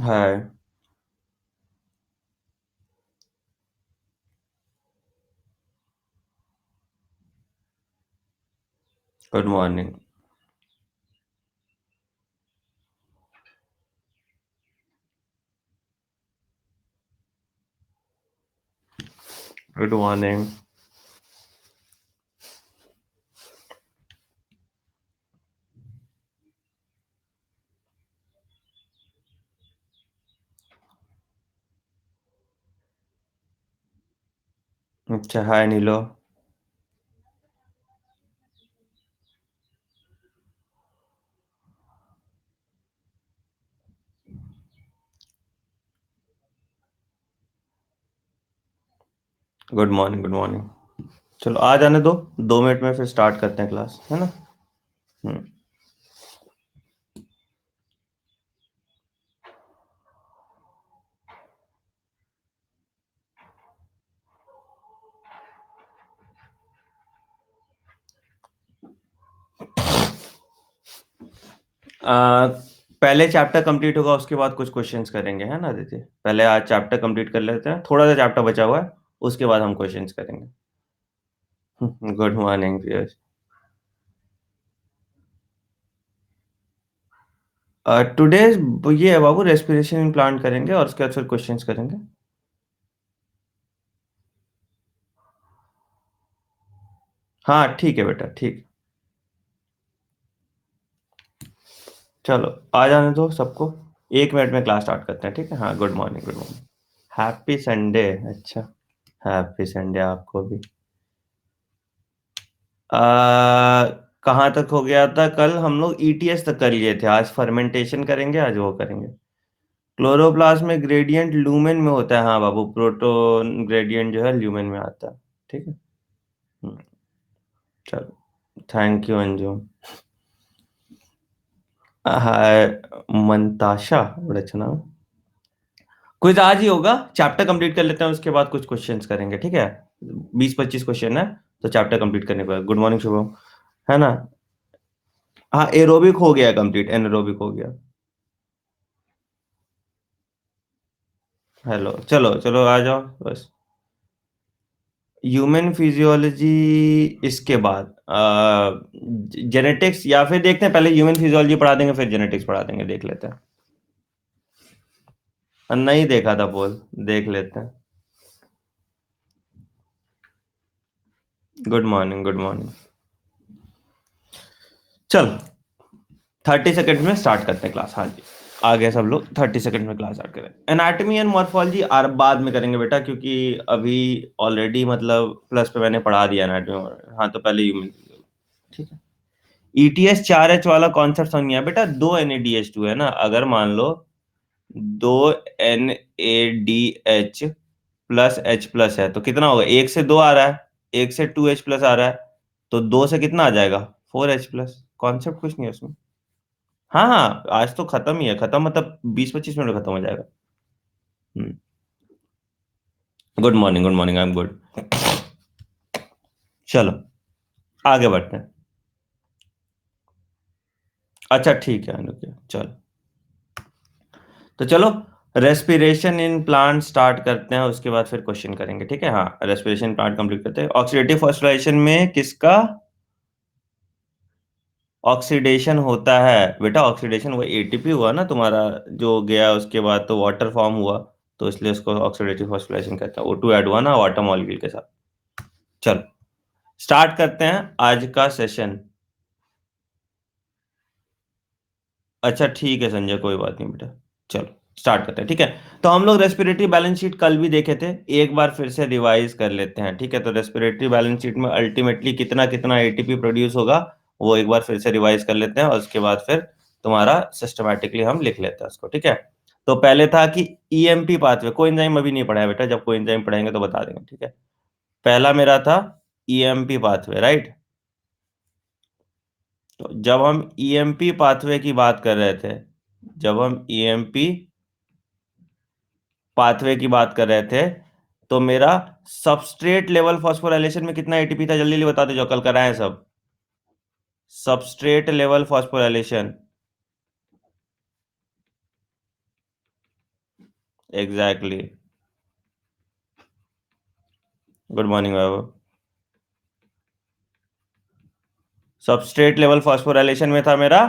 हाय। Good morning. Good morning. अच्छा, hi Neelo. Good morning, good morning. चलो आ जाने दो। 2 मिनट में फिर स्टार्ट करते हैं क्लास, है ना। हम्म। आ, पहले चैप्टर कंप्लीट होगा, उसके बाद कुछ क्वेश्चंस करेंगे, है ना आदित्य। पहले आज चैप्टर कंप्लीट कर लेते हैं, थोड़ा सा चैप्टर बचा हुआ है। उसके बाद हम क्वेश्चंस करेंगे। Good morning Piyush. टुडे ये है बाबू, रेस्पिरेशन प्लांट करेंगे और उसके बाद फिर क्वेश्चंस करेंगे। हाँ ठीक है बेटा, ठीक। चलो आ जाने दो सबको। 1 मिनट में क्लास स्टार्ट करते हैं, ठीक है। हाँ, good morning, good morning. Happy Sunday. अच्छा। हैप्पी संडे आपको भी। कहाँ तक हो गया था? कल हम लोग ईटीएस तक कर लिए थे, आज फर्मेंटेशन करेंगे, आज वो करेंगे। क्लोरोप्लास्ट में ग्रेडियंट लूमेन में होता है, हाँ बाबू, प्रोटोन ग्रेडियंट जो है ल्यूमेन में आता है। ठीक है। हम्म, चलो, थैंक यू अंजू। हाय मंताशा, बड़ा अच्छा नाम। क्विज आज ही होगा, चैप्टर कंप्लीट कर लेते हैं, उसके बाद कुछ क्वेश्चंस करेंगे, ठीक है। 20-25 क्वेश्चन है, तो चैप्टर कंप्लीट करने के बाद। Good morning Shubham. है ना। हाँ, एरोबिक हो गया कंप्लीट, एनारोबिक हो गया। हेलो, चलो चलो आ जाओ बस। ह्यूमन फिजियोलॉजी इसके बाद जेनेटिक्स, या फिर देखते हैं पहले ह्यूमन फिजियोलॉजी पढ़ा देंगे फिर जेनेटिक्स पढ़ा देंगे, देख लेते हैं। नहीं देखा था बोल, देख लेते हैं। Good morning, good morning. चल, 30 सेकंड में स्टार्ट करते हैं क्लास। हाँ जी। आ गए सब लोग, 30 सेकंड में क्लास स्टार्ट करें। एनाटॉमी एंड मॉर्फोलॉजी बाद में करेंगे बेटा, क्योंकि अभी ऑलरेडी मतलब प्लस पे मैंने पढ़ा दिया एनाटॉमी। हाँ, तो पहले ह्यूमन। ठीक है। ईटीएस 4H वाला कॉन्सेप्ट समझ गया बेटा। 2 NADH2 है ना, अगर मान लो 2 NADH प्लस H प्लस है, तो कितना होगा? 1 से 2 आ रहा है, 1 से 2H प्लस आ रहा है, तो 2 से कितना आ जाएगा? 4H plus. कॉन्सेप्ट कुछ नहीं है उसमें। हाँ हाँ, आज तो खत्म ही है, खत्म मतलब 20-25 मिनट में खत्म हो जाएगा। हम्म। Good morning, good morning, I am good. चलो आगे बढ़ते हैं। अच्छा ठीक है अनुज, चलो। तो चलो, रेस्पिरेशन इन प्लांट स्टार्ट करते हैं, उसके बाद फिर क्वेश्चन करेंगे, ठीक है। हाँ, रेस्पिरेशन प्लांट कंप्लीट करते हैं। ऑक्सीडेटिव फॉस्फोराइलेशन में किसका ऑक्सीडेशन होता है बेटा? ऑक्सीडेशन वो एटीपी हुआ ना तुम्हारा, जो गया उसके बाद तो वाटर फॉर्म हुआ, तो इसलिए उसको ऑक्सीडेटिव फॉस्फोराइलेशन कहता है। O2 ऐड हुआ ना वाटर मॉलिक्यूल के साथ। चलो स्टार्ट करते हैं आज का सेशन। अच्छा ठीक है संजय, कोई बात नहीं बेटा। चलो स्टार्ट करते हैं, ठीक है। तो हम लोग रेस्पिरेटरी बैलेंस शीट कल भी देखे थे, एक बार फिर से रिवाइज कर लेते हैं, ठीक है। तो रेस्पिरेटरी बैलेंस शीट में अल्टीमेटली कितना कितना एटीपी प्रोड्यूस होगा, वो एक बार फिर से रिवाइज कर लेते हैं, और उसके बाद फिर तुम्हारा सिस्टमैटिकली हम लिख लेते हैं उसको, ठीक है। तो पहले था कि ईएमपी पाथवे, कोएंजाइम अभी नहीं पढ़ा है बेटा, जब कोएंजाइम पढ़ाएंगे तो बता देंगे, ठीक है। पहला मेरा था ईएमपी पाथवे, राइट। तो जब हम ईएमपी पाथवे की बात कर रहे थे, जब हम ईएमपी पाथवे की बात कर रहे थे, तो मेरा सबस्ट्रेट लेवल फॉस्फोराइलेशन में कितना एटीपी था? जल्दी जल्दी बता दो, जो कल कराए हैं सब। Substrate level phosphorylation exactly. Good morning बाबू। सबस्ट्रेट लेवल फॉस्फोराइलेशन में था मेरा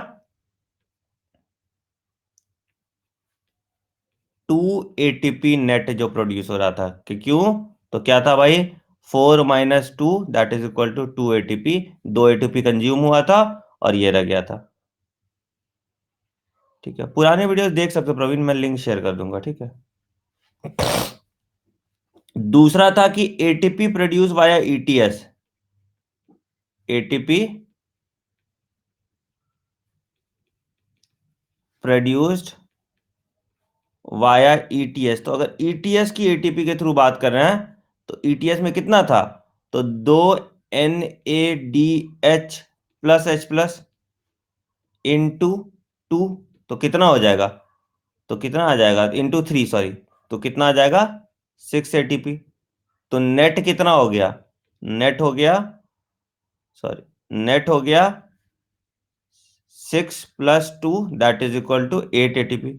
2 ATP नेट जो प्रोड्यूस हो रहा था कि क्यों, तो क्या था भाई, 4 - 2 that is equal to 2 ATP। 2 ATP consume हुआ था और ये रह गया था। ठीक है, पुराने वीडियोस देख सकते हो प्रवीण, मैं लिंक शेयर कर दूंगा, ठीक है। दूसरा था कि ATP produce via ETS. ATP produced via ETS. तो अगर ईटीएस की एटीपी के थ्रू बात कर रहे हैं तो ईटीएस में कितना था, तो 2 NADH प्लस H+ इंटू 2। तो कितना हो जाएगा, तो कितना आ जाएगा, इंटू 3 सॉरी। तो कितना आ जाएगा, 6 ATP। तो नेट कितना हो गया, नेट हो गया, सॉरी, नेट हो गया 6 + 2 that is equal to 8 ATP।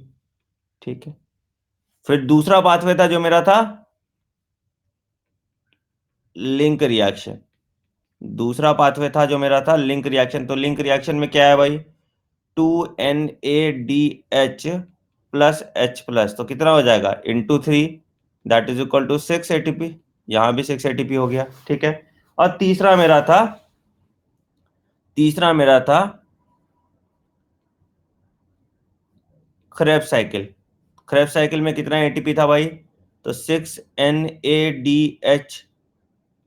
ठीक है। फिर दूसरा पाथवे था जो मेरा था लिंक रिएक्शन। दूसरा पाथवे था जो मेरा था लिंक रिएक्शन। तो लिंक रिएक्शन में क्या है भाई, 2 NADH प्लस H+। तो कितना हो जाएगा, into 3 that is equal to 6 ATP। यहां भी 6 ATP हो गया। ठीक है। और तीसरा मेरा था क्रेब्स साइकिल। क्रेब्स साइकिल में कितना एटीपी था भाई, तो 6 NADH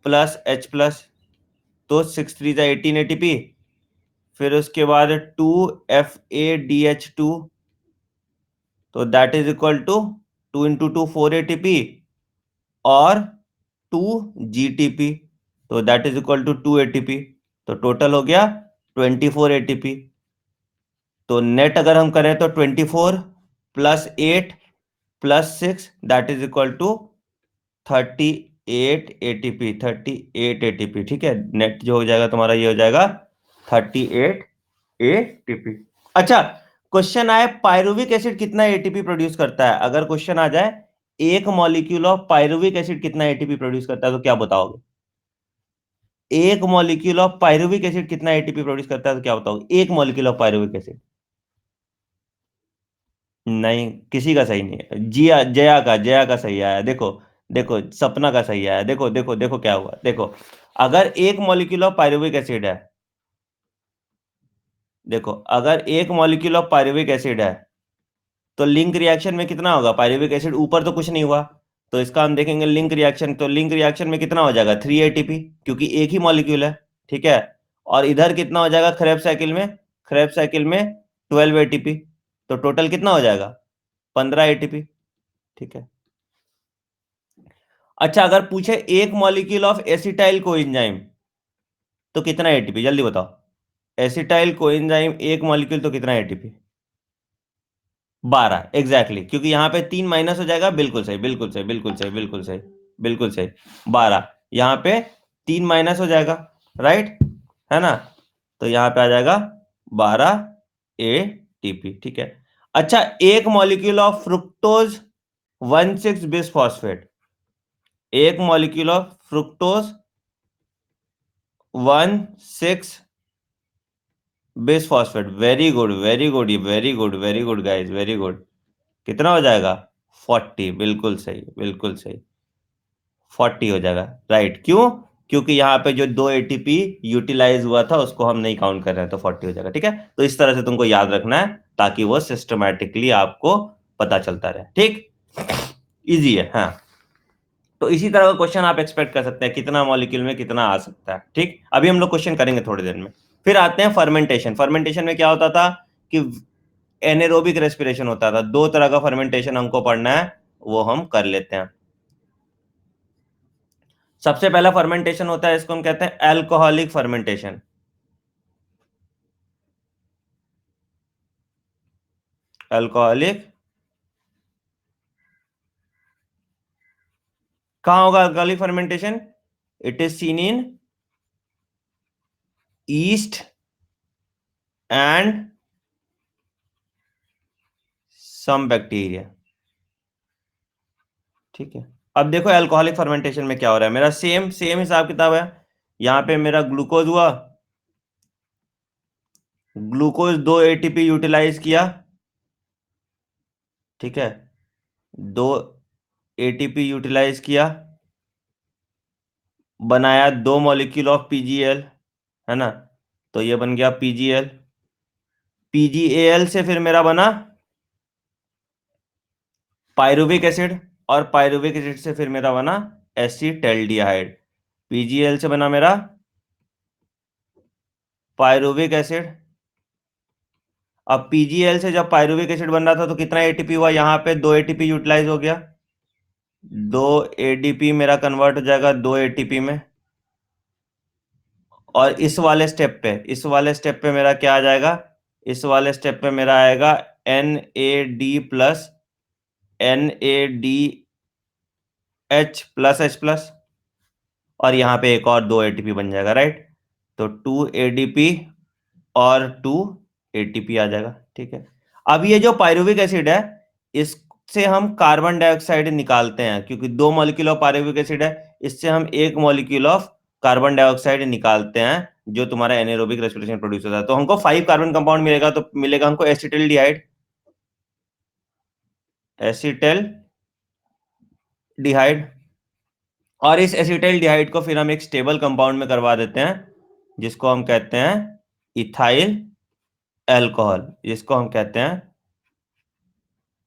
प्लस H+। तो 6 × 3 = 18 ATP। फिर उसके बाद 2 FADH2। तो that is equal to 2 × 2 4 ATP और 2 GTP। तो that is equal to 2 ATP। तो टोटल हो गया 24 ATP। तो नेट अगर हम करें तो 24 plus 8 plus 6 that is equal to 38 ATP। 38 ATP, ठीक है। नेट जो हो जाएगा तुम्हारा ये हो जाएगा 38 ATP। अच्छा, क्वेश्चन आए पायरुविक एसिड कितना एटीपी प्रोड्यूस करता है। अगर क्वेश्चन आ जाए एक मॉलिक्यूल ऑफ पायरुविक एसिड कितना एटीपी प्रोड्यूस करता है, तो क्या बताओगे। एक मॉलिक्यूल ऑफ पायरुविक एसिड कितना एटीपी प्रोड्यूस करता है, तो क्या बताओगे, एक मॉलिक्यूल ऑफ पायरुविक एसिड। नहीं, किसी का सही नहीं है। जया का सही आया, देखो। देखो सपना का सही आया, देखो देखो देखो क्या हुआ, देखो। अगर एक मॉलिक्यूल ऑफ पायरुविक एसिड है, देखो अगर एक मॉलिक्यूल ऑफ पायरुविक एसिड है तो लिंक रिएक्शन में कितना होगा, पायरुविक एसिड ऊपर तो कुछ नहीं हुआ। तो इसका हम देखेंगे लिंक रिएक्शन। तो लिंक रिएक्शन में कितना हो जाएगा, 3 ATP, क्योंकि एक ही मॉलिक्यूल है। ठीक है। और इधर कितना हो जाएगा क्रेब साइकिल में, क्रेब साइकिल में 12 ATP। तो टोटल कितना हो जाएगा, 15 ATP। ठीक है। अच्छा, अगर पूछे एक मॉलिक्यूल ऑफ एसिटाइल कोएंजाइम तो कितना एटीपी, जल्दी बताओ। एसिटाइल कोएंजाइम एक मॉलिक्यूल तो कितना एटीपी, 12 एग्जैक्टली, क्योंकि यहां पे 3 माइनस हो जाएगा। बिल्कुल सही, बिल्कुल सही, बिल्कुल सही, बिल्कुल सही, बिल्कुल सही। 12, यहां पे 3 माइनस हो जाएगा, राइट, है ना। तो यहां पे आ जाएगा 12 ATP। ठीक है। अच्छा, एक मॉलिक्यूल ऑफ फ्रुक्टोज 1,6 बिस्फॉस्फेट, एक molecule of fructose 1,6 bisphosphate, very good, very good, very good, very good guys, very good. कितना हो जाएगा, 40, बिल्कुल सही, बिल्कुल सही। 40 हो जाएगा, राइट। क्यों, क्योंकि यहाँ पे जो 2 ATP यूटिलाइज हुआ था उसको हम नहीं काउंट कर रहे हैं, तो 40 हो जाएगा। ठीक है। तो इस तरह से तुमको याद रखना है ताकि वो सिस्टमैटिकली आपको पता चलता रहे। ठीक, इजी है, हाँ। तो इसी तरह का क्वेश्चन आप एक्सपेक्ट कर सकते हैं, कितना मॉलिक्यूल में कितना आ सकता है। ठीक, अभी हम लोग क्वेश्चन करेंगे थोड़ी देर में। फिर आते हैं फर्मेंटेशन। फर्मेंटेशन में क्या होता था कि एनेरोबिक रेस्पिरेशन होता था। दो तरह का फर्मेंटेशन हमको पढ़ना है, वो हम कर लेते हैं। सबसे पहला फर्मेंटेशन होता है, इसको हम कहते हैं अल्कोहलिक फर्मेंटेशन। अल्कोहलिक, कहां होगा alcoholic fermentation, it is seen in yeast and some bacteria. ठीक है। अब देखो अल्कोहलिक फर्मेंटेशन में क्या हो रहा है, मेरा सेम सेम हिसाब किताब है। यहाँ पे मेरा ग्लूकोज हुआ, ग्लूकोज 2 ATP यूटिलाइज किया, ठीक है, 2 ATP यूटिलाइज किया, बनाया 2 मॉलिक्यूल ऑफ PgL, है ना, तो ये बन गया PgL। PgAl से फिर मेरा बना पायरुविक एसिड, और पायरुविक एसिड से फिर मेरा बना एसिटल्डिहाइड। PgL से बना मेरा पायरुविक एसिड। अब PgL से जब पायरुविक एसिड बन रहा था तो कितना ATP हुआ, यहाँ पे 2 ATP यूटिलाइज हो गया, 2 ADP मेरा कन्वर्ट हो जाएगा 2 ATP में। और इस वाले स्टेप पे मेरा क्या आ जाएगा, इस वाले स्टेप पे मेरा आएगा NAD+ NADH+H+, और यहाँ पे एक और 2 ATP बन जाएगा, राइट। तो 2 ADP और 2 ATP आ जाएगा, ठीक है। अब ये जो पायरुविक एसिड है, इससे हम कार्बन डाइऑक्साइड निकालते हैं, क्योंकि 2 मॉलिक्यूल ऑफ पायरुविक एसिड है, इससे हम 1 मॉलिक्यूल ऑफ कार्बन डाइऑक्साइड निकालते हैं, जो तुम्हारा एनारोबिक रेस्पिरेशन प्रोड्यूस होता है। तो हमको 5 कार्बन कंपाउंड मिलेगा, तो मिलेगा हमको एसिटल्डिहाइड, एसिटल्डिहाइड। और इस एसिटल्डिहाइड को फिर हम एक स्टेबल कंपाउंड में करवा देते हैं, जिसको हम कहते हैं इथाइल अल्कोहल, जिसको हम कहते हैं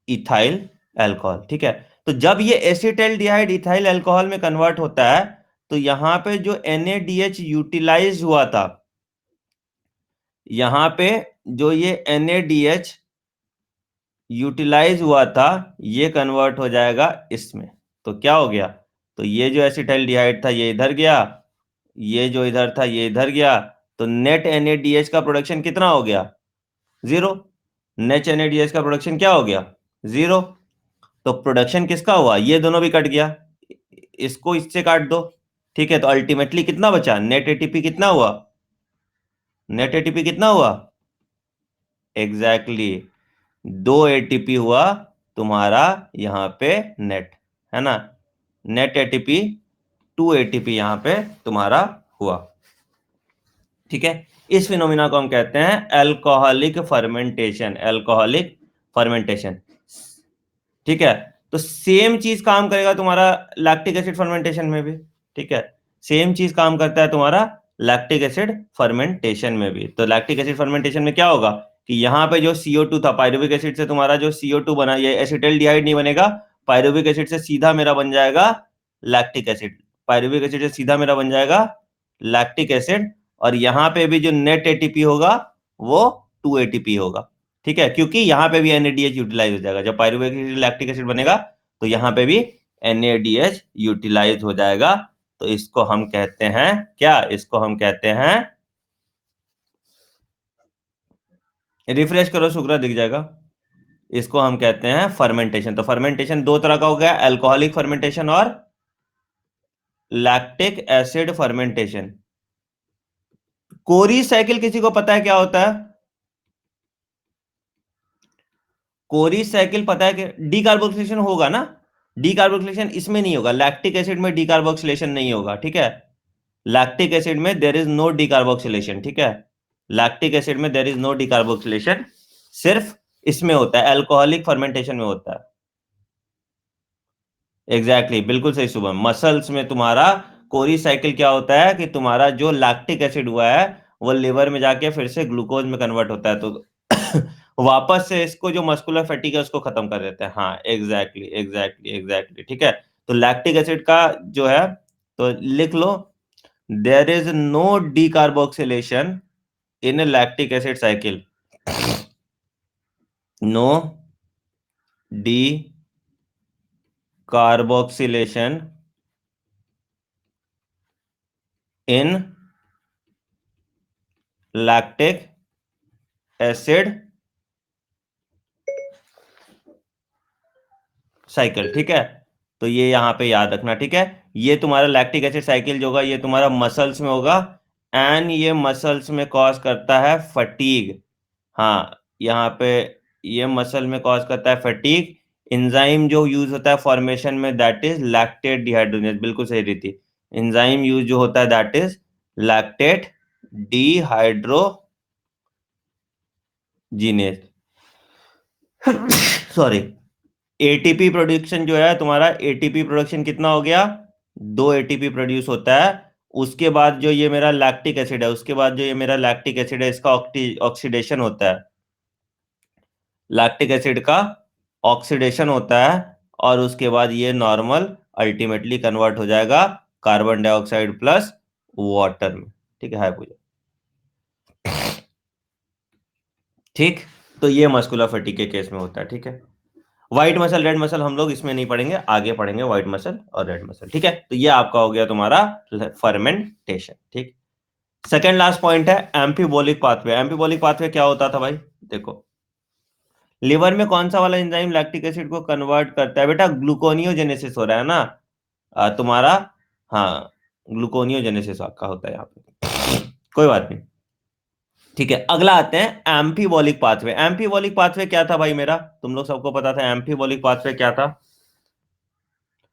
इथाइल अल्कोहल, ठीक है। तो जब ये एसिटल्डिहाइड इथाइल अल्कोहल में कन्वर्ट होता है, तो यहां पे जो NADH यूटिलाइज हुआ था, यहां पे जो ये NADH यूटिलाइज हुआ था, ये कन्वर्ट हो जाएगा इसमें। तो क्या हो गया, तो ये जो एसिटल्डिहाइड था ये इधर गया, ये जो इधर था ये इधर गया, तो नेट NADH का प्रोडक्शन कितना हो गया, 0। नेट NADH का प्रोडक्शन क्या हो गया, 0। तो प्रोडक्शन किसका हुआ, ये दोनों भी कट गया, इसको इससे काट दो, ठीक है। तो अल्टीमेटली कितना बचा, नेट ATP कितना हुआ, नेट ATP कितना हुआ, एग्जैक्टली exactly, 2 ATP हुआ तुम्हारा यहाँ पे नेट, है ना। नेट ATP 2 ATP यहाँ पे तुम्हारा हुआ, ठीक है। इस फिनोमिना को हम कहते हैं अल्कोहलिक फर्मेंटेशन, अल्कोहलिक फर्मेंटेशन, ठीक है। तो सेम चीज काम करेगा तुम्हारा लैक्टिक एसिड फर्मेंटेशन में भी, ठीक है। सेम चीज काम करता है तुम्हारा लैक्टिक एसिड फर्मेंटेशन में भी। तो लैक्टिक एसिड फर्मेंटेशन में क्या होगा कि यहाँ पे जो CO2 था, पायरुविक एसिड से तुम्हारा जो CO2 बना, ये एसिटल्डिहाइड नहीं बनेगा, पायरुविक एसिड से सीधा मेरा बन जाएगा लैक्टिक एसिड, पायरुविक एसिड से सीधा मेरा बन जाएगा लैक्टिक एसिड। और यहाँ पे भी जो नेट ATP होगा वो 2 ATP होगा, ठीक है, क्योंकि यहाँ पे भी NADH यूटिलाइज हो जाएगा। जब पायरुविक एसिड लैक्टिक एसिड बनेगा तो यहाँ पे भी NADH यूटिलाइज हो जाएगा। तो इसको हम कहते हैं क्या, इसको हम कहते हैं, रिफ्रेश करो शुक्र दिख जाएगा, इसको हम कहते हैं फर्मेंटेशन। तो फर्मेंटेशन दो तरह का हो गया, अल्कोहलिक फर्मेंटेशन और लैक्टिक एसिड फर्मेंटेशन। कोरी साइकिल किसी को पता है क्या होता है, कोरी साइकिल पता है कि डीकार्बोक्सिलेशन होगा ना, डीकार्बोक्सिलेशन इसमें नहीं होगा, लैक्टिक एसिड में डीकार्बोक्सिलेशन नहीं होगा, ठीक है। लैक्टिक एसिड में देयर इज नो डीकार्बोक्सिलेशन, ठीक है। लैक्टिक एसिड में देयर इज नो डीकार्बोक्सिलेशन, सिर्फ इसमें होता है अल्कोहलिक फर्मेंटेशन में होता है। एग्जैक्टली exactly, बिल्कुल सही शुभम। मसल्स में तुम्हारा कोरी साइकिल क्या होता है कि तुम्हारा जो लैक्टिक एसिड हुआ है वो लिवर में जाके फिर से ग्लूकोज में कन्वर्ट होता है, तो वापस से इसको जो मस्कुलर फैटिग है उसको खत्म कर देते हैं। हाँ एग्जैक्टली एग्जैक्टली एग्जैक्टली, ठीक है। तो लैक्टिक एसिड का जो है, तो लिख लो, there is no decarboxylation in lactic acid cycle, no decarboxylation in lactic acid cycle, ठीक है। तो ये यहां पे याद रखना, ठीक है। ये तुम्हारा लैक्टिक एसिड साइकिल जो होगा ये तुम्हारा मसल्स में होगा, एंड ये मसल्स में कॉज करता है फटीग। हाँ यहाँ पे ये मसल में कॉज करता है फटीग, एंजाइम जो यूज होता है फॉर्मेशन में दैट इज लैक्टेट डिहाइड्रोजिनेज, बिल्कुल सही रीति। एंजाइम यूज जो होता है that is lactate dehydrogenase. Sorry. ATP production जो है तुम्हारा, एटीपी प्रोडक्शन कितना हो गया, 2 एटीपी प्रोड्यूस होता है। उसके बाद जो ये मेरा लैक्टिक एसिड है, उसके बाद जो ये मेरा लैक्टिक एसिड है इसका ऑक्सीडेशन होता है, लैक्टिक एसिड का ऑक्सीडेशन होता है। और उसके बाद ये नॉर्मल अल्टीमेटली कन्वर्ट हो जाएगा कार्बन डाइऑक्साइड प्लस वाटर में। ठीक है, हाय पूजा। ठीक। तो ये मस्कुलर फटीग के केस में होता है। ठीक है, व्हाइट मसल रेड मसल हम लोग इसमें नहीं पढ़ेंगे, आगे पढ़ेंगे व्हाइट मसल और रेड मसल। ठीक है, तो ये आपका हो गया तुम्हारा फर्मेंटेशन। ठीक। सेकेंड लास्ट पॉइंट है एम्फीबोलिक पाथवे। एम्फीबोलिक पाथवे क्या होता था भाई, देखो लिवर में कौन सा वाला एंजाइम लैक्टिक एसिड को कन्वर्ट करता है बेटा, ग्लूकोनियोजेनेसिस हो रहा है ना तुम्हारा। हाँ, ग्लूकोनियोजेनेसिस आपका होता है यहाँ पे, कोई बात नहीं। ठीक है, अगला आते हैं एम्फीबोलिक पाथवे। एम्फीबोलिक पाथवे क्या था भाई मेरा, तुम लोग सबको पता था एम्फीबोलिक पाथवे क्या था।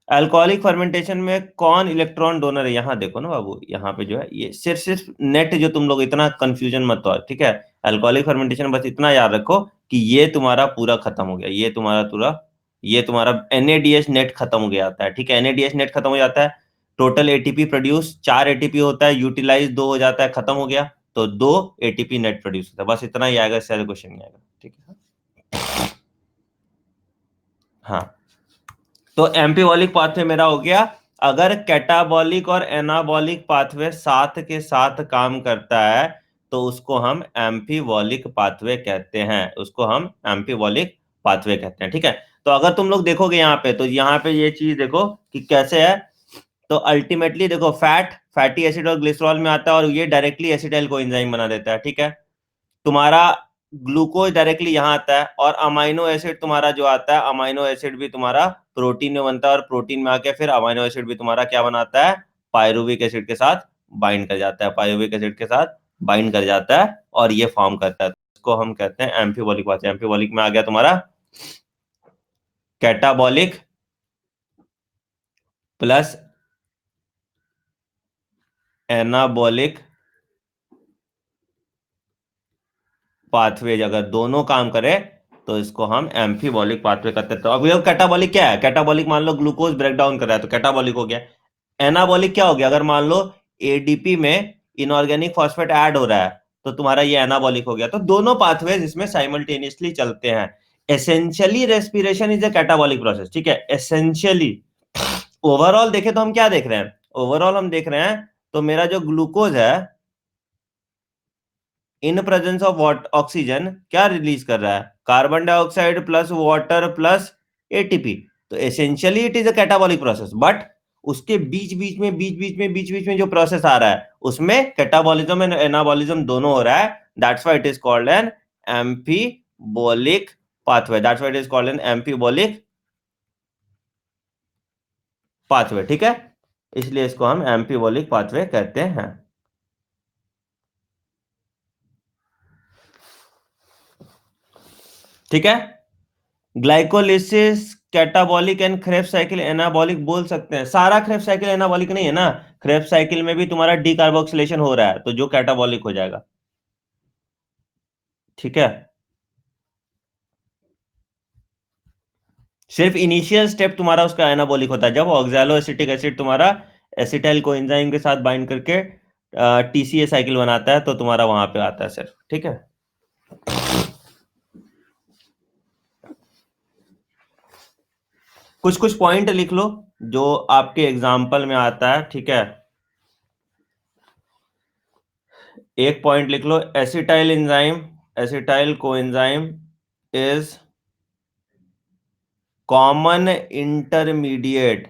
अल्कोहलिक फर्मेंटेशन में कौन इलेक्ट्रॉन डोनर है, यहां देखो ना बाबू, यहाँ पे जो है ये सिर्फ सिर्फ नेट, जो तुम लोग इतना कंफ्यूजन मत हो। ठीक है, अल्कोहलिक फर्मेंटेशन बस इतना याद रखो कि ये तुम्हारा पूरा खत्म हो गया, ये तुम्हारा पूरा, ये तुम्हारा एनएडीएच नेट खत्म हो गया आता है। ठीक है, एनएडीएच नेट खत्म हो जाता है, टोटल एटीपी प्रोड्यूस 4 एटीपी होता है, यूटिलाइज 2 हो जाता है, खत्म हो गया। तो 2 एटीपी नेट प्रोड्यूस होता है, बस इतना ही आएगा, इससे ज्यादा क्वेश्चन नहीं आएगा। ठीक है, हाँ। तो एम्पीबॉलिक पाथवे मेरा हो गया। अगर कैटाबॉलिक और एनाबॉलिक पाथवे साथ के साथ काम करता है तो उसको हम एम्फीबॉलिक पाथवे कहते हैं, उसको हम एम्फीबॉलिक पाथवे कहते हैं। ठीक है, तो अगर तुम लोग देखोगे यहाँ पे, तो यहाँ पे ये चीज देखो कि कैसे है। तो अल्टीमेटली देखो, फैटी एसिड और ग्लिसरॉल में आता है और ये डायरेक्टली एसिटाइल कोएंजाइम बना देता है। ठीक है, तुम्हारा ग्लूकोज डायरेक्टली यहाँ आता है, और अमाइनो एसिड तुम्हारा जो आता है, अमाइनो एसिड भी तुम्हारा प्रोटीन में बनता है, और प्रोटीन में आके फिर अमाइनो एसिड भी तुम्हारा क्या बनाता है, पायरुविक एसिड के साथ बाइंड कर जाता है, पायरुविक एसिड के साथ बाइंड कर जाता है और ये फॉर्म करता है। इसको हम कहते हैं एम्फीबॉलिक पाथवे। एम्फीबॉलिक में आ गया तुम्हारा कैटाबॉलिक प्लस एनाबॉलिक पाथवे, अगर दोनों काम करे तो इसको हम एम्फीबॉलिक पाथवे कहते हैं। तो अब ये कैटाबॉलिक क्या है, कैटाबॉलिक मान लो ग्लूकोज ब्रेक डाउन कर रहा है तो कैटाबॉलिक हो गया। एनाबॉलिक क्या हो गया, अगर मान लो एडीपी में इनऑर्गेनिक फॉस्फेट ऐड हो रहा है तो तुम्हारा ये एनाबॉलिक हो गया। तो दोनों पाथवेज इसमें साइमल्टेनियसली चलते हैं। Essentially respiration is a catabolic process. ठीक है, एसेंशियली। ओवरऑल देखे तो हम क्या देख रहे हैं, ओवरऑल हम देख रहे हैं तो मेरा जो ग्लूकोज है इन प्रेजेंस ऑफ ऑक्सीजन क्या रिलीज कर रहा है, carbon dioxide plus water plus ATP. तो essentially it is a catabolic process, but उसके बीच बीच में जो प्रोसेस आ रहा है उसमें कैटाबॉलिज्म एंड एनाबॉलिज्म दोनों हो रहा है। That's why it is called an amphibolic pathway, that's why it is called an amphibolic pathway. ठीक है, इसलिए इसको हम एम्फीबॉलिक पाथवे कहते हैं। ठीक है, glycolysis catabolic and Krebs cycle anabolic बोल सकते हैं। सारा क्रेब्स साइकिल एनाबॉलिक नहीं है ना, क्रेब्स साइकिल में भी तुम्हारा डीकार्बोक्सिलेशन हो रहा है तो जो कैटाबॉलिक हो जाएगा। ठीक है, सिर्फ इनिशियल स्टेप तुम्हारा उसका एनाबॉलिक होता है, जब ऑक्सैलो एसिटिक एसिड तुम्हारा एसिटाइल कोएंजाइम के साथ बाइंड करके टीसीए साइकिल बनाता है तो तुम्हारा वहां पे आता है सिर्फ। ठीक है, कुछ कुछ पॉइंट लिख लो जो आपके एग्जाम्पल में आता है। ठीक है, एक पॉइंट लिख लो, acetyl enzyme, acetyl coenzyme is common intermediate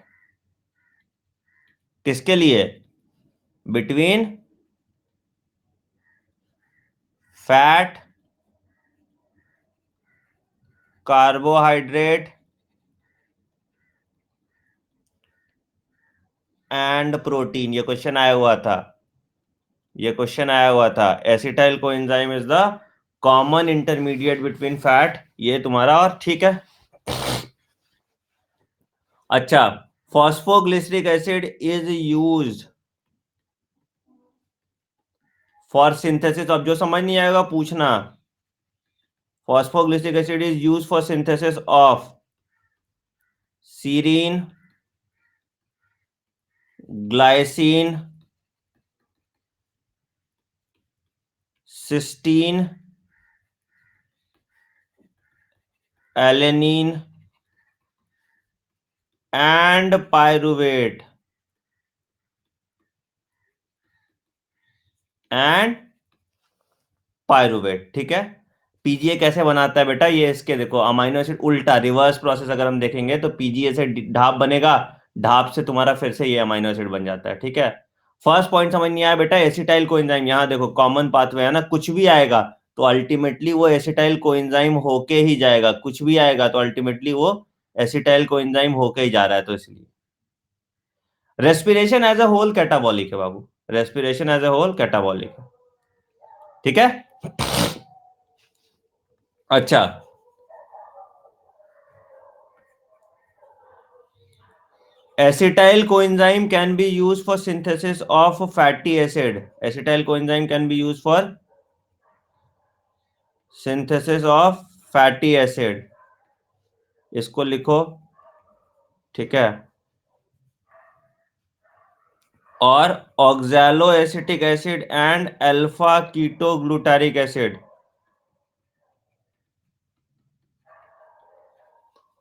किसके लिए, between fat, carbohydrate and protein. ये क्वेश्चन आया हुआ था, ये क्वेश्चन आया हुआ था, acetyl coenzyme is the common intermediate between fat, ये तुम्हारा। और ठीक है, अच्छा, phosphoglyceric acid is used for synthesis, अब जो समझ नहीं आएगा पूछना। Phosphoglyceric acid is used for synthesis of serine, glycine, cysteine, alanine and pyruvate and pyruvate. ठीक है। पीजीए कैसे बनाता है बेटा, ये इसके देखो, अमाइनो एसिड उल्टा रिवर्स प्रोसेस अगर हम देखेंगे तो पीजीए से ढाप बनेगा, ढाप से तुम्हारा फिर से ये अमाइनो एसिड बन जाता है। ठीक है। फर्स्ट पॉइंट समझ नहीं आया बेटा, एसिटाइल कोएंजाइम, यहाँ देखो कॉमन पाथवे है ना, कुछ भी आएगा तो अल्टीमेटली वो एसिटाइल कोएंजाइम होके ही जाएगा, कुछ भी आएगा तो अल्टीमेटली वो एसिटाइल कोएंजाइम होके ही जा रहा है, तो इसलिए respiration as a whole catabolic है बाबू, respiration as a whole catabolic है। ठीक है। अच्छा, acetyl coenzyme can be used for synthesis of fatty acid, acetyl coenzyme can be used for synthesis of fatty acid, इसको लिखो। ठीक है। और oxalo acetic acid and alpha ketoglutaric acid,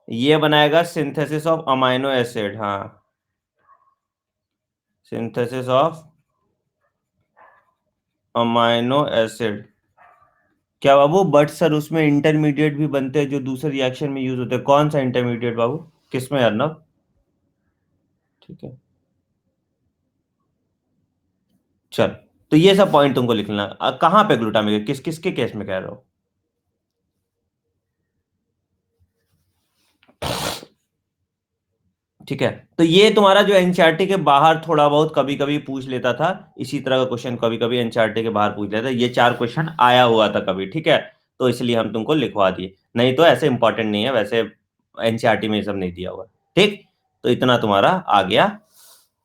ये बनाएगा सिंथेसिस ऑफ अमाइनो एसिड। हाँ, synthesis of amino acid. क्या बाबू, but sir उसमें इंटरमीडिएट भी बनते हैं जो दूसरे रिएक्शन में यूज होते हैं, कौन सा इंटरमीडिएट बाबू, किसमें अर्नब? ठीक है, चल। तो ये सब पॉइंट तुमको लिखना, कहाँ पे ग्लूटामिक, किस किसके केस में कह रहे हो? ठीक है। तो ये तुम्हारा जो एनसीईआरटी के बाहर थोड़ा बहुत कभी कभी पूछ लेता था, इसी तरह का क्वेश्चन कभी कभी एनसीईआरटी के बाहर पूछ लेता था, ये चार क्वेश्चन आया हुआ था कभी। ठीक है। तो इसलिए हम तुमको लिखवा दिए, नहीं तो ऐसे इंपॉर्टेंट नहीं है वैसे, एनसीईआरटी में ये सब नहीं दिया हुआ। ठीक। तो इतना तुम्हारा आ गया,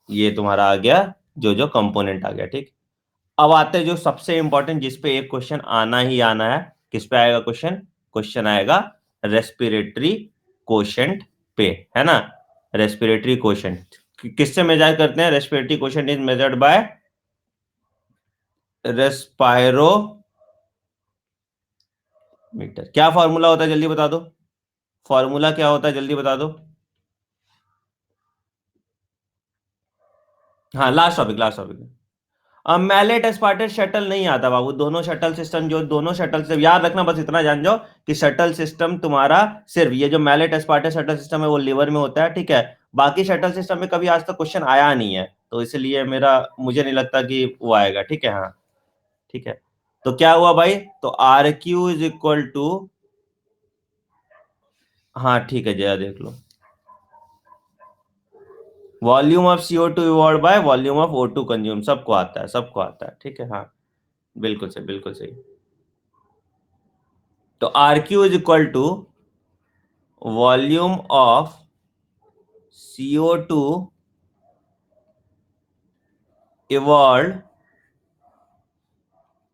ये तुम्हारा आ गया, जो जो कंपोनेंट आ गया। ठीक। अब आते हैं जो सबसे इंपॉर्टेंट, जिस पे एक क्वेश्चन आना ही आना है। किस पे आएगा क्वेश्चन? क्वेश्चन आएगा रेस्पिरेटरी कोशेंट पे, है ना। रेस्पिरेटरी कोशेंट किससे मेजर करते हैं? Respiratory quotient is measured by respirometer. क्या फॉर्मूला होता है जल्दी बता दो, फॉर्मूला क्या होता है जल्दी बता दो। हाँ, लास्ट टॉपिक, लास्ट टॉपिक। अब मैलेट एस्पार्टेट शटल नहीं आता बाबू, दोनों शटल सिस्टम, जो दोनों शटल से याद रखना, बस इतना जान जाओ कि शटल सिस्टम तुम्हारा सिर्फ ये जो मैलेट एस्पार्टेट शटल सिस्टम है वो लिवर में होता है। ठीक है। बाकी शटल सिस्टम में कभी आज तक क्वेश्चन आया नहीं है, तो इसलिए मेरा मुझे नहीं लगता कि वो आएगा। ठीक है। हाँ। ठीक है। तो क्या हुआ भाई, तो R Q is equal to, हाँ ठीक है जया देख लो, volume of CO2 evolve by volume of O2 consume, सबको आता है, सबको आता है। ठीक है। हाँ, बिल्कुल सही, बिल्कुल सही। तो R Q is equal to volume of CO2 evolve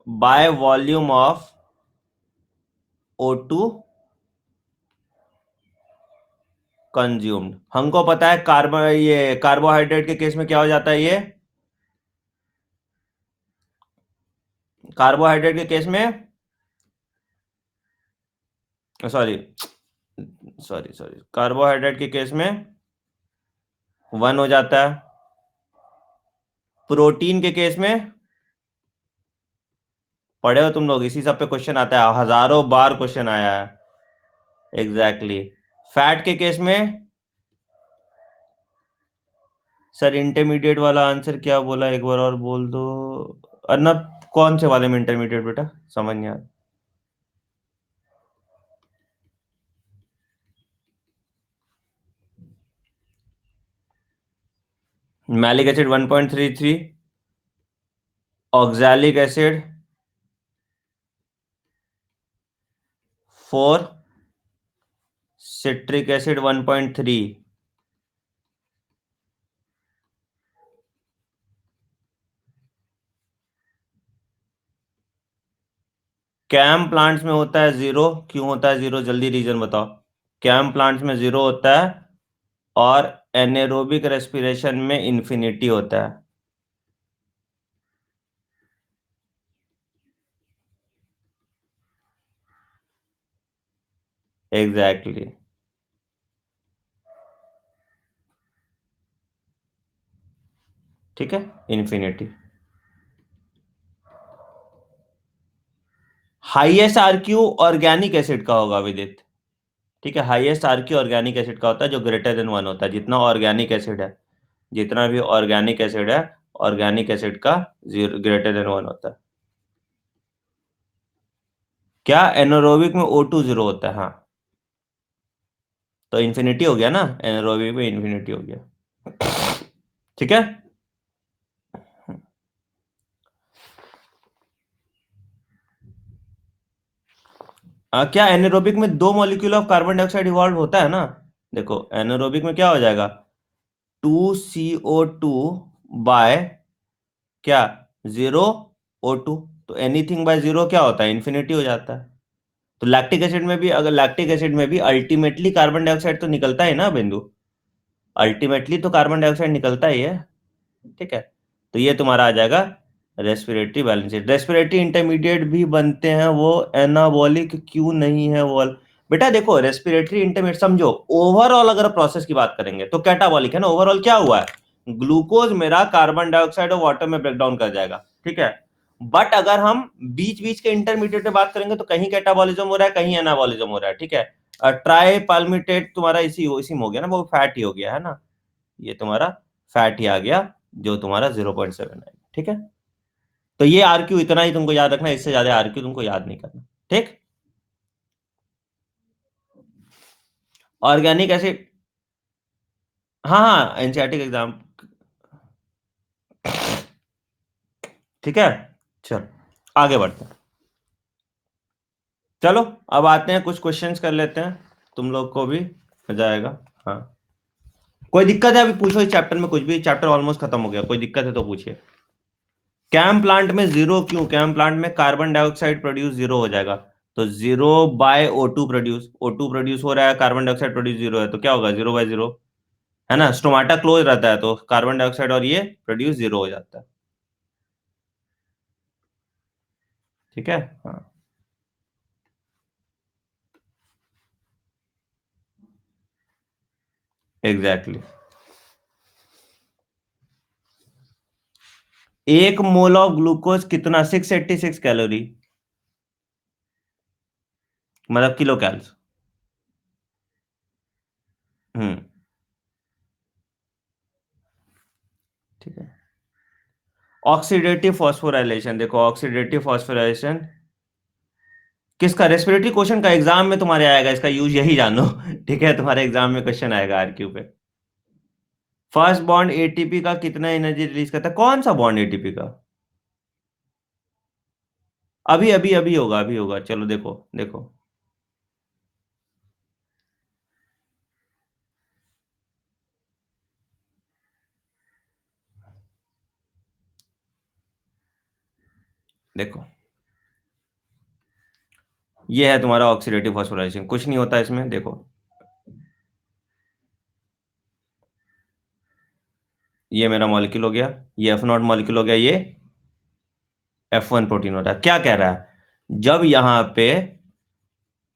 by volume of O2 consumed. हमको पता है ये कार्बोहाइड्रेट के केस में क्या हो जाता है, ये कार्बोहाइड्रेट के केस में, सॉरी सॉरी सॉरी, कार्बोहाइड्रेट के केस में 1 हो जाता है, प्रोटीन के केस में, पढ़े हो तुम लोग, इसी सब पे क्वेश्चन आता है, हजारों बार क्वेश्चन आया है। Exactly exactly. फैट के केस में, सर इंटरमीडिएट वाला आंसर क्या बोला, एक बार और बोल दो। अर्नब, कौन से वाले में इंटरमीडिएट बेटा, समझ नहीं आया। Malic acid 1.33, oxalic acid 4, citric acid 1.3, CAM plants में होता है जीरो, क्यों होता है जीरो, जल्दी रीजन बताओ। कैम प्लांट्स में जीरो होता है, और एनेरोबिक रेस्पिरेशन में इंफिनिटी होता है। Exactly exactly. ठीक है, infinity. Highest RQ organic acid का होगा विदित। ठीक है, हाईएस्ट आरक्यू ऑर्गेनिक एसिड का होता है, जो ग्रेटर देन वन होता है। जितना ऑर्गेनिक एसिड है, जितना भी ऑर्गेनिक एसिड है, ऑर्गेनिक एसिड का जीरो ग्रेटर देन वन होता है। क्या एनारोबिक में O2 जीरो होता है? हाँ, तो इन्फिनिटी हो गया ना, एनारोबिक में इन्फिनिटी हो गया। ठीक है। क्या एनारोबिक में दो molecule of carbon dioxide evolve होता है ना? देखो एनारोबिक में क्या हो जाएगा, 2CO2 बाय क्या, जीरो O2। तो एनीथिंग बाय जीरो क्या होता है, इन्फिनिटी हो जाता है। तो लैक्टिक एसिड में भी, अगर लैक्टिक एसिड में भी अल्टीमेटली कार्बन डाइऑक्साइड तो निकलता है ना बिंदु, अल्टीमेटली तो कार्बन डाइऑक्साइड निकलता ही है। ठीक है, तो ये तुम्हारा आ जाएगा रेस्पिरेटरी बैलेंस। रेस्पिरेटरी इंटरमीडिएट भी बनते हैं, वो एनाबॉलिक क्यों नहीं है वो बेटा देखो, रेस्पिरेटरी इंटरमीडिएट समझो, ओवरऑल अगर प्रोसेस की बात करेंगे तो कैटाबॉलिक है ना। ओवरऑल क्या हुआ है, ग्लूकोज मेरा कार्बन डाइऑक्साइड और वाटर में ब्रेक डाउन कर जाएगा। ठीक है, बट अगर हम बीच बीच के इंटरमीडिएट में बात करेंगे तो कहीं कैटाबॉलिज्म हो रहा है, कहीं एनाबॉलिज्म हो रहा है। ठीक है, ट्राई पाल्मिटेट तुम्हारा इसी में हो गया ना, वो फैट ही हो गया है ना, ये तुम्हारा फैट ही आ गया, जो तुम्हारा 0.7 है। ठीक है, तो ये आरक्यू इतना ही तुमको याद रखना है, इससे ज्यादा आरक्यू तुमको याद नहीं करना। ठीक, ऑर्गेनिक एसिड। हाँ हाँ, एनसीईआरटी एग्जाम। ठीक है, चलो आगे बढ़ते हैं। चलो अब आते हैं, कुछ क्वेश्चंस कर लेते हैं, तुम लोग को भी मजा आएगा। हाँ, कोई दिक्कत है अभी पूछो, इस चैप्टर में कुछ भी, चैप्टर ऑलमोस्ट खत्म हो गया, कोई दिक्कत है तो पूछिए। कैम प्लांट में जीरो क्यों, कैम प्लांट में कार्बन डाइऑक्साइड प्रोड्यूस जीरो हो जाएगा, तो zero by O2 produce, O2 produce हो रहा है, कार्बन डाइऑक्साइड प्रोड्यूस जीरो है, तो क्या होगा, जीरो बाय जीरो, है ना। स्टोमाटा क्लोज रहता है तो कार्बन डाइऑक्साइड और ये प्रोड्यूस जीरो हो जाता है। ठीक है, हाँ, एग्जैक्टली exactly. एक मोल ऑफ ग्लूकोज कितना, 686 कैलोरी, मतलब किलो कैल्स। हम्म, ठीक है। ऑक्सीडेटिव फॉस्फोराइलेशन, देखो ऑक्सीडेटिव फॉस्फोराइलेशन किसका, रेस्पिरेटरी क्वेश्चन का एग्जाम में तुम्हारे आएगा, इसका यूज यही जानो। ठीक है, तुम्हारे एग्जाम में क्वेश्चन आएगा आरक्यू पे। फर्स्ट बॉन्ड एटीपी का कितना एनर्जी रिलीज करता है, कौन सा बॉन्ड एटीपी का, अभी अभी अभी होगा, अभी होगा, चलो देखो देखो। देखो ये है तुम्हारा ऑक्सीडेटिव फॉस्फोराइलेशन, कुछ नहीं होता इसमें, देखो ये मेरा मॉलिक्यूल हो गया, ये F0 मॉलिक्यूल हो गया, ये F1 प्रोटीन हो रहा है। क्या कह रहा है, जब यहाँ पे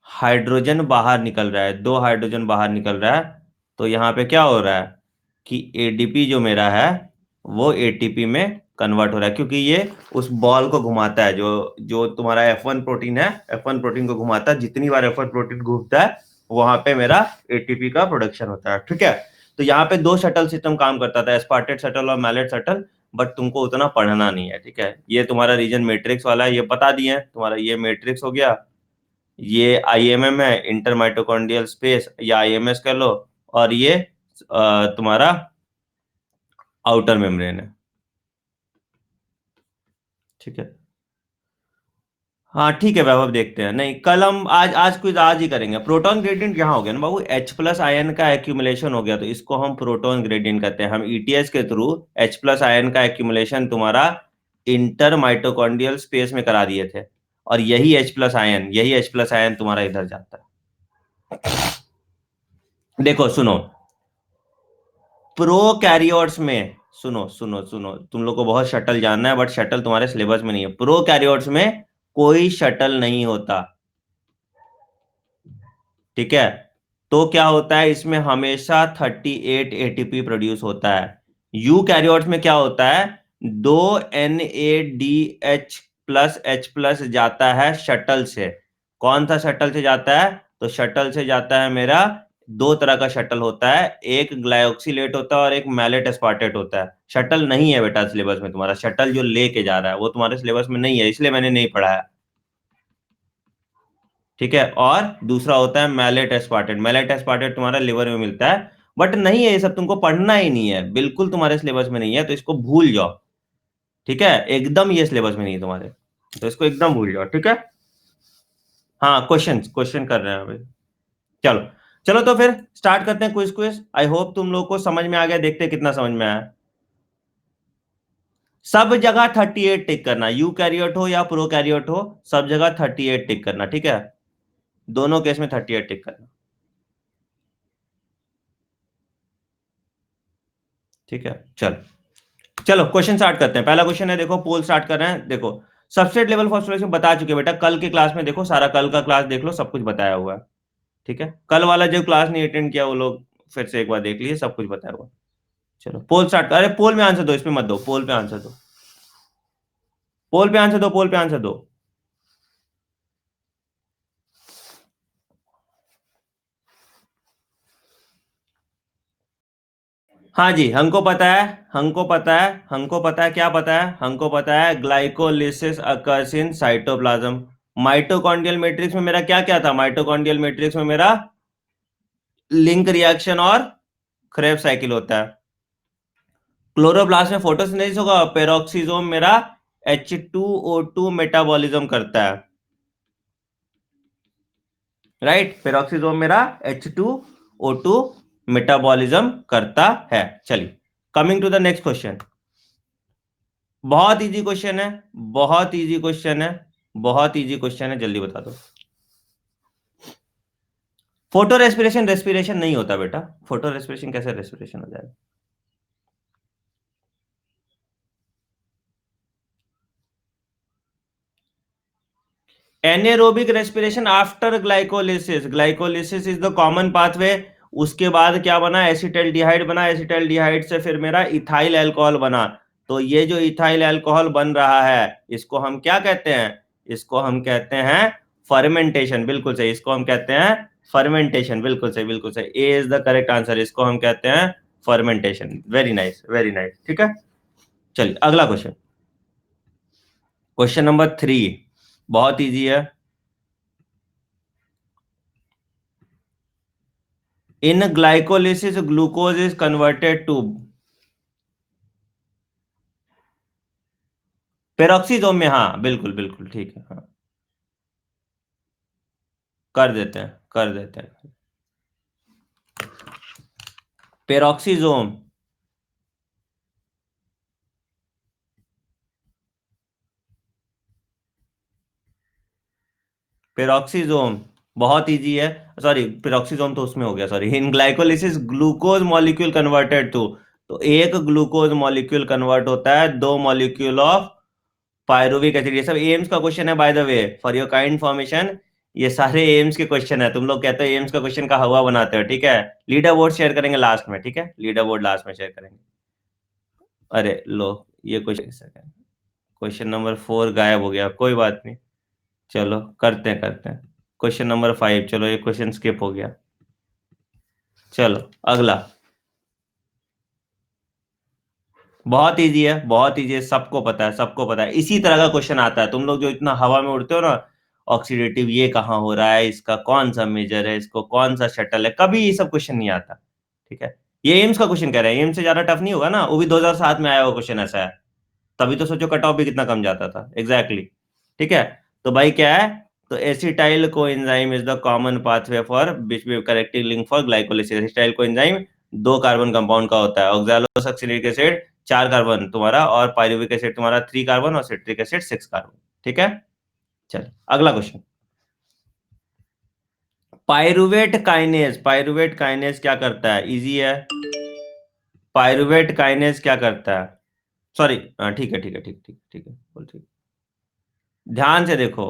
हाइड्रोजन बाहर निकल रहा है, दो हाइड्रोजन बाहर निकल रहा है, तो यहाँ पे क्या हो रहा है कि एडीपी जो मेरा है वो एटीपी में कन्वर्ट हो रहा है, क्योंकि ये उस बॉल को घुमाता है, जो जो तुम्हारा F1 प्रोटीन है, F1 प्रोटीन को घुमाता है, जितनी बार F1 प्रोटीन घूमता है वहां पे मेरा एटीपी का प्रोडक्शन होता है। ठीक है, तो यहाँ पे दो शटल सिस्टम काम करता था, एस्पार्टेट शटल और मैलेट शटल, बट तुमको उतना पढ़ना नहीं है। ठीक है, ये तुम्हारा रीजन मैट्रिक्स वाला है, ये बता दिए हैं, तुम्हारा ये मैट्रिक्स हो गया, ये आईएमएम है, इंटर माइटोकॉन्ड्रियल स्पेस, या आईएमएस कह लो, और ये तुम्हारा आउटर मेम्ब्रेन है। ठीक है, हाँ ठीक है वैभव, देखते हैं, नहीं कल हम आज आज कुछ आज ही करेंगे। प्रोटॉन ग्रेडियंट यहाँ हो गया ना बाबू, H प्लस आयन का एक्यूमुलेशन हो गया, तो इसको हम प्रोटॉन ग्रेडियंट कहते हैं। हम ईटीएस के थ्रू H प्लस आयन का एक्यूमुलेशन तुम्हारा इंटर माइटोकॉन्ड्रियल स्पेस में करा दिए थे, और यही H+ आयन तुम्हारा इधर जाता है। देखो सुनो, प्रोकैरियोट्स में, सुनो सुनो सुनो, तुम लोग को बहुत शटल जानना है, बट शटल तुम्हारे सिलेबस में नहीं है। प्रोकैरियोट्स में कोई शटल नहीं होता, ठीक है। तो क्या होता है, इसमें हमेशा 38 ATP प्रोड्यूस होता है। यूकैरियोट्स में क्या होता है, दो NADH+H+ जाता है शटल से। कौन सा शटल से जाता है, तो शटल से जाता है मेरा, दो तरह का शटल होता है, एक ग्लाइऑक्सिलेट होता है और एक मैलेट एस्पार्टेट होता है। शटल नहीं है बेटा सिलेबस में तुम्हारा, शटल जो लेके जा रहा है वो तुम्हारे सिलेबस में नहीं है, इसलिए मैंने नहीं पढ़ाया, ठीक है। और दूसरा होता है मैलेट एस्पार्टेट। मैलेट एस्पार्टेट तुम्हारा लिवर में मिलता है, बट नहीं है ये सब, तुमको पढ़ना ही नहीं है, बिल्कुल तुम्हारे सिलेबस में नहीं है, तो इसको भूल जाओ, ठीक है। एकदम ये सिलेबस में नहीं है तुम्हारे, तो इसको एकदम भूल जाओ, ठीक है। हाँ, क्वेश्चन क्वेश्चन कर रहे हैं अभी। चलो, चलो तो फिर स्टार्ट करते हैं क्विज क्विज। आई होप तुम लोग को समझ में आ गया, देखते हैं कितना समझ में आया। सब जगह 38 टिक करना, यू कैरियोट हो या प्रो कैरियोट हो, सब जगह 38 टिक करना, ठीक है। दोनों केस में 38 टिक करना, ठीक है। चलो, चलो क्वेश्चन स्टार्ट करते हैं। पहला क्वेश्चन है, देखो पोल स्टार्ट कर रहे हैं। देखो, सबस्ट्रेट लेवल फॉस्फोरिलेशन बता चुके बेटा, कल के क्लास में देखो, सारा कल का क्लास देख लो, सब कुछ बताया हुआ है, ठीक है। कल वाला जो क्लास नहीं अटेंड किया वो लोग फिर से एक बार देख लीजिए, सब कुछ बताया हुआ है। चलो पोल स्टार्ट, अरे पोल में आंसर दो, इसमें मत दो, पोल पे आंसर दो, पोल पे आंसर दो, पोल पे आंसर दो। हाँ जी, हमको पता है, हमको पता है, हमको पता है, क्या पता है, हमको पता है, glycolysis occurs in cytoplasm. Mitochondrial matrix में मेरा क्या क्या था, माइटोकॉन्ड्रियल मैट्रिक्स में मेरा लिंक रिएक्शन और क्रेब साइकिल होता है। क्लोरोप्लास्ट में फोटोसिंथेसिस होगा, पेरोक्सिसोम मेरा H2O2 मेटाबॉलिज्म करता है, राइट। पेरोक्सिसोम मेरा H2O2 मेटाबॉलिज्म करता है। चलिए, coming to the next question. बहुत इजी क्वेश्चन है, बहुत इजी क्वेश्चन है, बहुत इजी क्वेश्चन है, जल्दी बता दो। फोटो रेस्पिरेशन रेस्पिरेशन नहीं होता बेटा, फोटो रेस्पिरेशन कैसे रेस्पिरेशन हो जाएगा। Anaerobic respiration after glycolysis, glycolysis is the common pathway. उसके बाद क्या बना, एसिटाल्डिहाइड बना, एसिटाल्डिहाइड से फिर मेरा इथाइल अल्कोहल बना। तो ये जो इथाइल अल्कोहल बन रहा है, इसको हम क्या कहते हैं, इसको हम कहते हैं फर्मेंटेशन, बिल्कुल सही, इसको हम कहते हैं फर्मेंटेशन, बिल्कुल सही, बिल्कुल सही, ए इज द करेक्ट आंसर, इसको हम कहते हैं fermentation. Very nice, very nice, ठीक है। चलिए अगला क्वेश्चन, क्वेश्चन नंबर 3, बहुत इजी है। In glycolysis glucose is converted to, peroxisome में, हाँ बिल्कुल बिल्कुल ठीक है, हाँ कर देते हैं, कर देते हैं। पेरोक्सीजोम, पेरोक्सीजोम बहुत इजी है। सॉरी, पेरोक्सीजोम तो उसमें हो गया, sorry. In glycolysis glucose molecule converted to, तो एक ग्लूकोज मॉलिक्यूल कन्वर्ट होता है दो मॉलिक्यूल ऑफ पायरुविक एसिड। ये सब एम्स का क्वेश्चन है, by the way, for your kind information. ये सारे एम्स के क्वेश्चन है, तुम लोग कहते हो एम्स का क्वेश्चन का हवा बनाते हो, ठीक है। लीडर बोर्ड शेयर करेंगे लास्ट में, ठीक है, लीडर बोर्ड लास्ट में शेयर करेंगे। अरे लो, ये क्वेश्चन, क्वेश्चन नंबर 4 गायब हो गया, कोई बात नहीं, चलो करते हैं, करते हैं। क्वेश्चन नंबर 5, चलो ये क्वेश्चन स्किप हो गया। चलो अगला, बहुत इजी है, बहुत इजी है, सबको पता है, सबको पता है, इसी तरह का क्वेश्चन आता है। तुम लोग जो इतना हवा में उड़ते हो ना, ऑक्सीडेटिव ये कहाँ हो रहा है, इसका कौन सा मेजर है, इसको कौन सा शटल है, कभी ये सब क्वेश्चन नहीं आता, ठीक है। ये एम्स का क्वेश्चन कह रहे हैं, एम्स से ज्यादा टफ नहीं होगा ना, वो भी 2007 में आया हुआ क्वेश्चन ऐसा है, तभी तो सोचो कट ऑफ भी कितना कम जाता था, एग्जैक्टली exactly. ठीक है। तो भाई क्या है, तो acetyl coenzyme is the common pathway for which we corrective link for glycolysis. Acetyl coenzyme दो कार्बन कंपाउंड का होता है, ऑक्सैलोसैक्सिलिक एसिड 4 कार्बन तुम्हारा, और पाइरुविक एसिड तुम्हारा 3 कार्बन, और सिट्रिक एसिड 6 कार्बन, ठीक है। चल अगला क्वेश्चन। पायरुवेट काइनेज क्या करता है? इजी है। पायरुवेट काइनेज क्या करता है? सॉरी, ठीक है ठीक है ठीक ठीक ठीक है, बोल ठीक। ध्यान से देखो।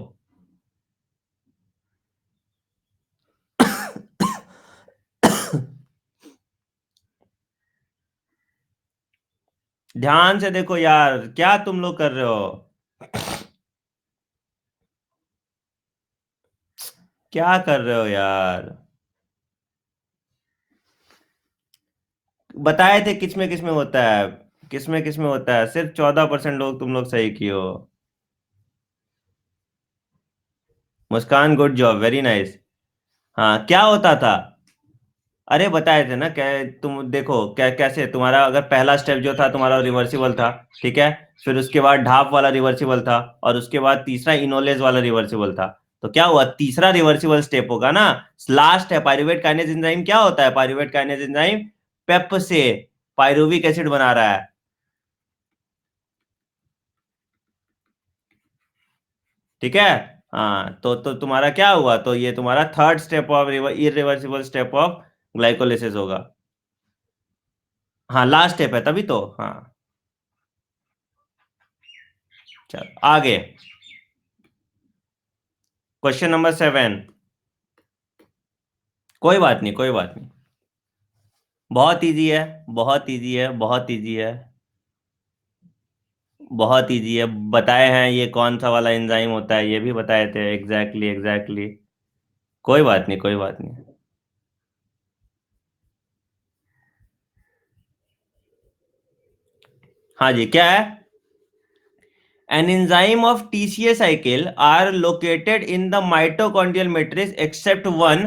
ध्यान से देखो यार, क्या तुम लोग कर रहे हो? क्या कर रहे हो यार? बताए थे किसमें होता है, किसमें होता है। सिर्फ 14% लोग, तुम लोग सही किए हो। मुस्कान, गुड जॉब, वेरी नाइस। हाँ, क्या होता था? अरे बताए थे ना, क्या तुम देखो क्या कैसे तुम्हारा, अगर पहला स्टेप जो था तुम्हारा रिवर्सिबल था, ठीक है। फिर उसके बाद ढाप वाला रिवर्सिबल था, और उसके बाद तीसरा इनोलेज वाला रिवर्सिबल था। तो क्या हुआ, तीसरा रिवर्सिबल स्टेप होगा ना। लास्ट है पायरुवेट काइनेज एंजाइम। क्या होता है पायरुवेट काइनेज एंजाइम? पेप से पायरुविक एसिड बना रहा है, ठीक है। हाँ, तो तुम्हारा क्या हुआ, तो ये तुम्हारा third step of irreversible step of glycolysis होगा। हाँ, लास्ट स्टेप है तभी तो, हाँ। चल आगे। Question number 7। कोई बात नहीं, कोई बात नहीं। बहुत इजी है, बहुत इजी है, बहुत इजी है, बहुत इजी है। बताए हैं ये कौन सा वाला एंजाइम होता है, ये भी बताए थे, एग्जैक्टली एग्जैक्टली। कोई बात नहीं, कोई बात नहीं। हाँ जी, क्या है? An enzyme of TCA cycle are located in the mitochondrial matrix except one,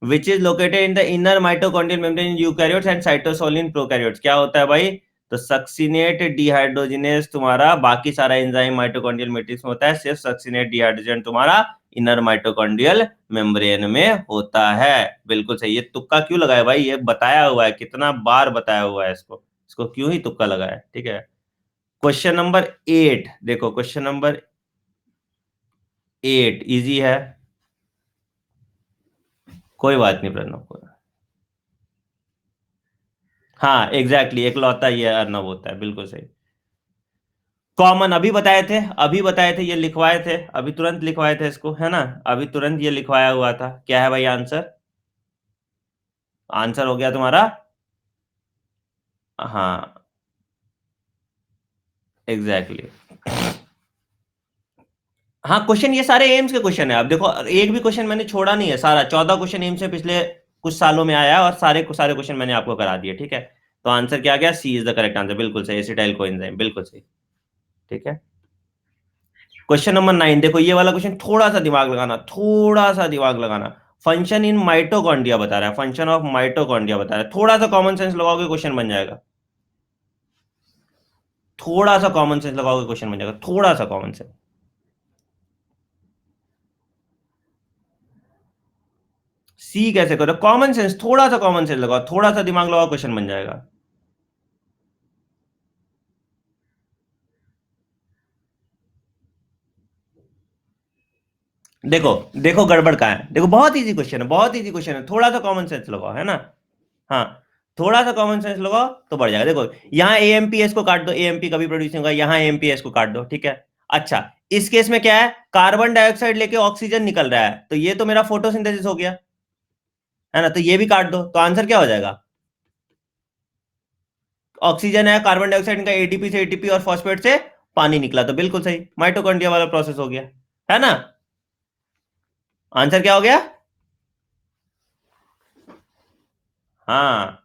which is located in the inner mitochondrial membrane in eukaryotes and cytosol in prokaryotes। क्या होता है भाई? तो सक्सिनेट डिहाइड्रोजिनेस तुम्हारा बाकी सारा एंजाइम माइटोकॉन्ड्रियल मैट्रिक्स में होता है, सिर्फ सक्सिनेट डिहाइड्रोजन तुम्हारा इनर माइटोकॉन्ड्रियल मेम्ब्रेन में होता है। बिल्कुल सही। ये तुक्का क्यों लगाया भाई? ये बताया हुआ है, कितना बार बताया हुआ है इसको, इसको क्यों ही तुक्का लगाया है, ठीक है। क्वेश्चन नंबर 8 देखो, क्वेश्चन नंबर 8 इजी है। कोई बात नहीं प्रणव को। हाँ एग्जैक्टली, एकलौता ये अर्नब होता है, बिल्कुल सही। कॉमन अभी बताए थे, अभी बताए थे, ये लिखवाए थे, अभी तुरंत लिखवाए थे इसको, है ना। अभी तुरंत ये लिखवाया हुआ था। क्या है भाई आंसर? आंसर हो गया तुम्हारा। हाँ एग्जैक्टली। हाँ, क्वेश्चन ये सारे एम्स के क्वेश्चन है। अब देखो, एक भी क्वेश्चन मैंने छोड़ा नहीं है, सारा 14 क्वेश्चन एम्स से पिछले कुछ सालों में आया है, और सारे सारे क्वेश्चन मैंने आपको करा दिए, ठीक है। तो आंसर क्या आ गया? सी इज द करेक्ट आंसर, बिल्कुल सही, एसिटाइल कोएंजाइम, बिल्कुल सही, ठीक है। क्वेश्चन नंबर 9 देखो, ये वाला क्वेश्चन थोड़ा सा दिमाग लगाना, थोड़ा सा दिमाग लगाना। फंक्शन इन माइटोकॉन्ड्रिया बता रहा है, फंक्शन ऑफ माइटोकॉन्ड्रिया बता रहा है। थोड़ा सा कॉमन सेंस लगाओगे क्वेश्चन बन जाएगा। थोड़ा सा कॉमन सेंस लगाओगे क्वेश्चन बन जाएगा, थोड़ा सा कॉमन सेंस। सी कैसे करो? कॉमन सेंस, थोड़ा सा कॉमन सेंस लगाओ, थोड़ा सा दिमाग लगाओ, क्वेश्चन बन जाएगा। देखो, देखो गड़बड़ कहाँ है, देखो बहुत इजी क्वेश्चन है, बहुत इजी क्वेश्चन है, थोड़ा सा कॉमन सेंस लगाओ, है ना। हाँ, थोड़ा सा कॉमन सेंस लगाओ तो बढ़ जाएगा। देखो, यहाँ एएमपीएस को काट दो, एएमपी कभी प्रोड्यूस होगा, यहाँ एएमपीएस को काट दो, ठीक है। अच्छा, इस केस में क्या है, कार्बन डाइऑक्साइड लेके ऑक्सीजन निकल रहा है, तो ये तो मेरा फोटोसिंथेसिस हो गया, है ना। तो ये भी काट दो, तो आंसर क्या हो जाएगा? ऑक्सीजन है, कार्बन डाइऑक्साइड का एडीपी से एटीपी और फॉस्फेट से पानी निकला, तो बिल्कुल सही, माइटोकॉन्ड्रिया वाला प्रोसेस हो गया, है ना। आंसर क्या हो गया? हाँ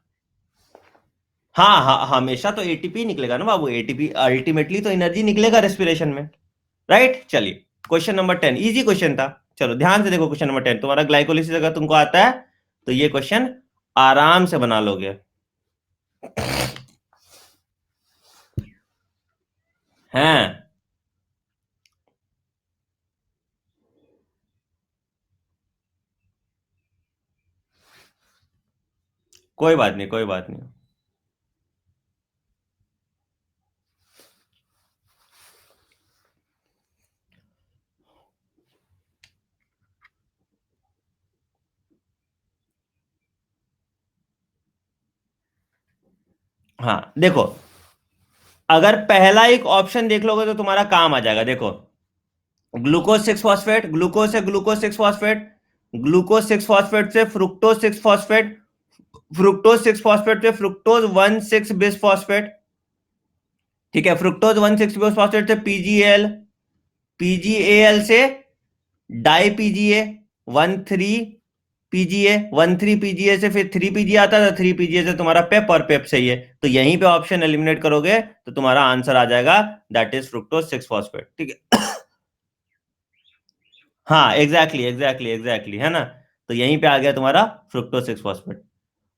हाँ हाँ, हमेशा तो एटीपी निकलेगा ना बाबू, एटीपी अल्टीमेटली तो एनर्जी निकलेगा रेस्पिरेशन में, राइट। चलिए, क्वेश्चन नंबर 10 इजी क्वेश्चन था। चलो ध्यान से देखो, क्वेश्चन नंबर 10 तुम्हारा ग्लाइकोलिसिस अगर तुमको आता है, तो ये क्वेश्चन आराम से बना लोगे। हैं? कोई बात नहीं, कोई बात नहीं। हाँ देखो, अगर पहला एक ऑप्शन देख लोगे तो तुम्हारा काम आ जाएगा। देखो, ग्लूकोज सिक्स फॉस्फेट, ग्लूकोज से glucose six phosphate, glucose six phosphate से fructose six phosphate, fructose six phosphate से fructose one six bisphosphate. ठीक है, fructose one six bisphosphate से पीजीएल, पीजीएल से di PGA one three PGA, one three PGA से फिर three PGA आता था, थ्री पीजीए से तुम्हारा पेप, और पेप सही है तो यहीं पे ऑप्शन एलिमिनेट करोगे तो तुम्हारा आंसर आ जाएगा, that is fructose six phosphate. ठीक है। हाँ एग्जैक्टली एग्जैक्टली एग्जैक्टली, है ना। तो यहीं पे आ गया तुम्हारा फ्रुक्टोज सिक्स फॉस्फेट।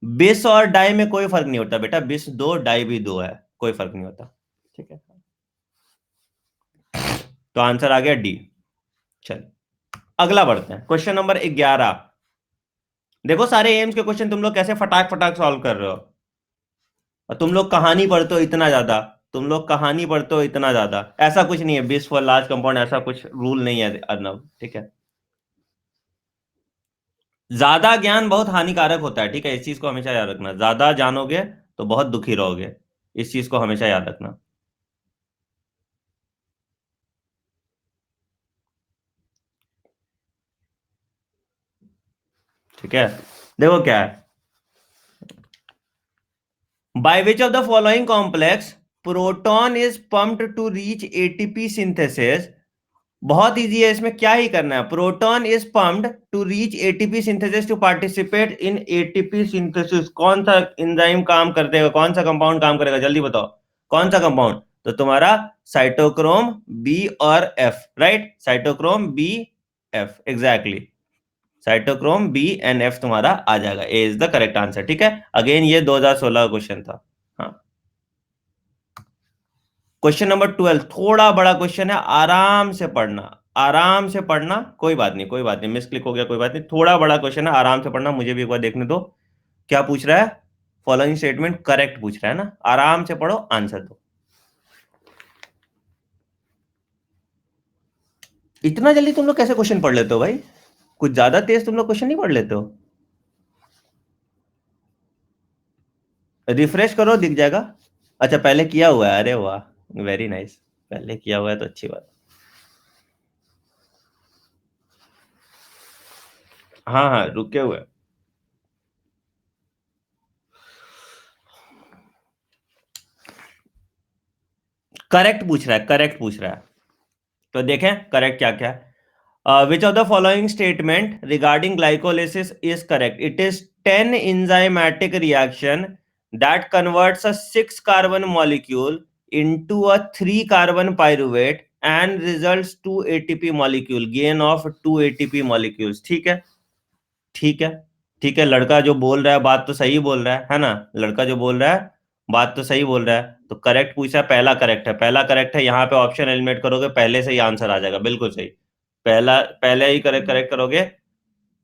बिस और डाई में कोई फर्क नहीं होता बेटा, बिस दो डाई भी दो है, कोई फर्क नहीं होता। ठीक है, तो आंसर आ गया डी। चल, अगला बढ़ते हैं, क्वेश्चन नंबर 11। देखो सारे एम्स के क्वेश्चन तुम लोग कैसे फटाक फटाक सॉल्व कर रहे हो, और तुम लोग कहानी पढ़ते हो इतना ज्यादा, तुम लोग कहानी पढ़ते हो इतना ज्यादा, ऐसा कुछ नहीं है बिस फॉर लार्ज कंपाउंड, ऐसा कुछ रूल नहीं है अर्नब। ठीक है, ज्यादा ज्ञान बहुत हानिकारक होता है, ठीक है, इस चीज को हमेशा याद रखना, ज्यादा जानोगे तो बहुत दुखी रहोगे, इस चीज को हमेशा याद रखना। ठीक है, देखो क्या है, by which of the following complex proton is pumped to reach ATP synthesis. बहुत इजी है, इसमें क्या ही करना है, proton is pumped to reach ATP synthesis to participate in ATP synthesis. कौन सा एंजाइम काम कर देगा, कौन सा कंपाउंड काम करेगा, जल्दी बताओ कौन सा कंपाउंड। तो तुम्हारा साइटोक्रोम बी और F, right, cytochrome b F, exactly, cytochrome b and F तुम्हारा आ जाएगा, A is the correct answer. ठीक है, अगेन ये 2016 का क्वेश्चन था। हाँ, क्वेश्चन नंबर 12 थोड़ा बड़ा क्वेश्चन है, आराम से पढ़ना, आराम से पढ़ना, कोई बात नहीं, कोई बात नहीं, मिस क्लिक हो गया कोई बात नहीं, थोड़ा बड़ा क्वेश्चन है, आराम से पढ़ना, मुझे भी एक बार देखने दो क्या पूछ रहा है। फॉलोइंग स्टेटमेंट करेक्ट पूछ रहा है ना, आराम से पढ़ो, आंसर दो। इतना जल्दी तुम लोग कैसे क्वेश्चन पढ़ लेते हो भाई, कुछ ज्यादा तेज तुम लोग क्वेश्चन नहीं पढ़ लेते हो। रिफ्रेश करो दिख जाएगा। अच्छा पहले किया हुआ है, अरे वाह वेरी नाइस, पहले किया हुआ है तो अच्छी बात। हाँ हाँ रुके हुए। करेक्ट पूछ रहा है, करेक्ट पूछ रहा है, तो देखें करेक्ट क्या क्या है। Which of the following statement regarding glycolysis is correct, it is 10 enzymatic reaction that converts a 6 carbon molecule into a 3 carbon pyruvate and results 2 ATP molecule, gain of 2 ATP molecules। ठीक है, ठीक है, ठीक है, लड़का जो बोल रहा है बात तो सही बोल रहा है ना, लड़का जो बोल रहा है बात तो सही बोल रहा है, तो करेक्ट पूछा, पहला करेक्ट है, पहला करेक्ट है, यहाँ पे ऑप्शन एलिमिनेट करोगे पहले से ही आंसर आ जाएगा, बिल्कुल सही, पहला पहले ही करेक्ट करेक्ट करोगे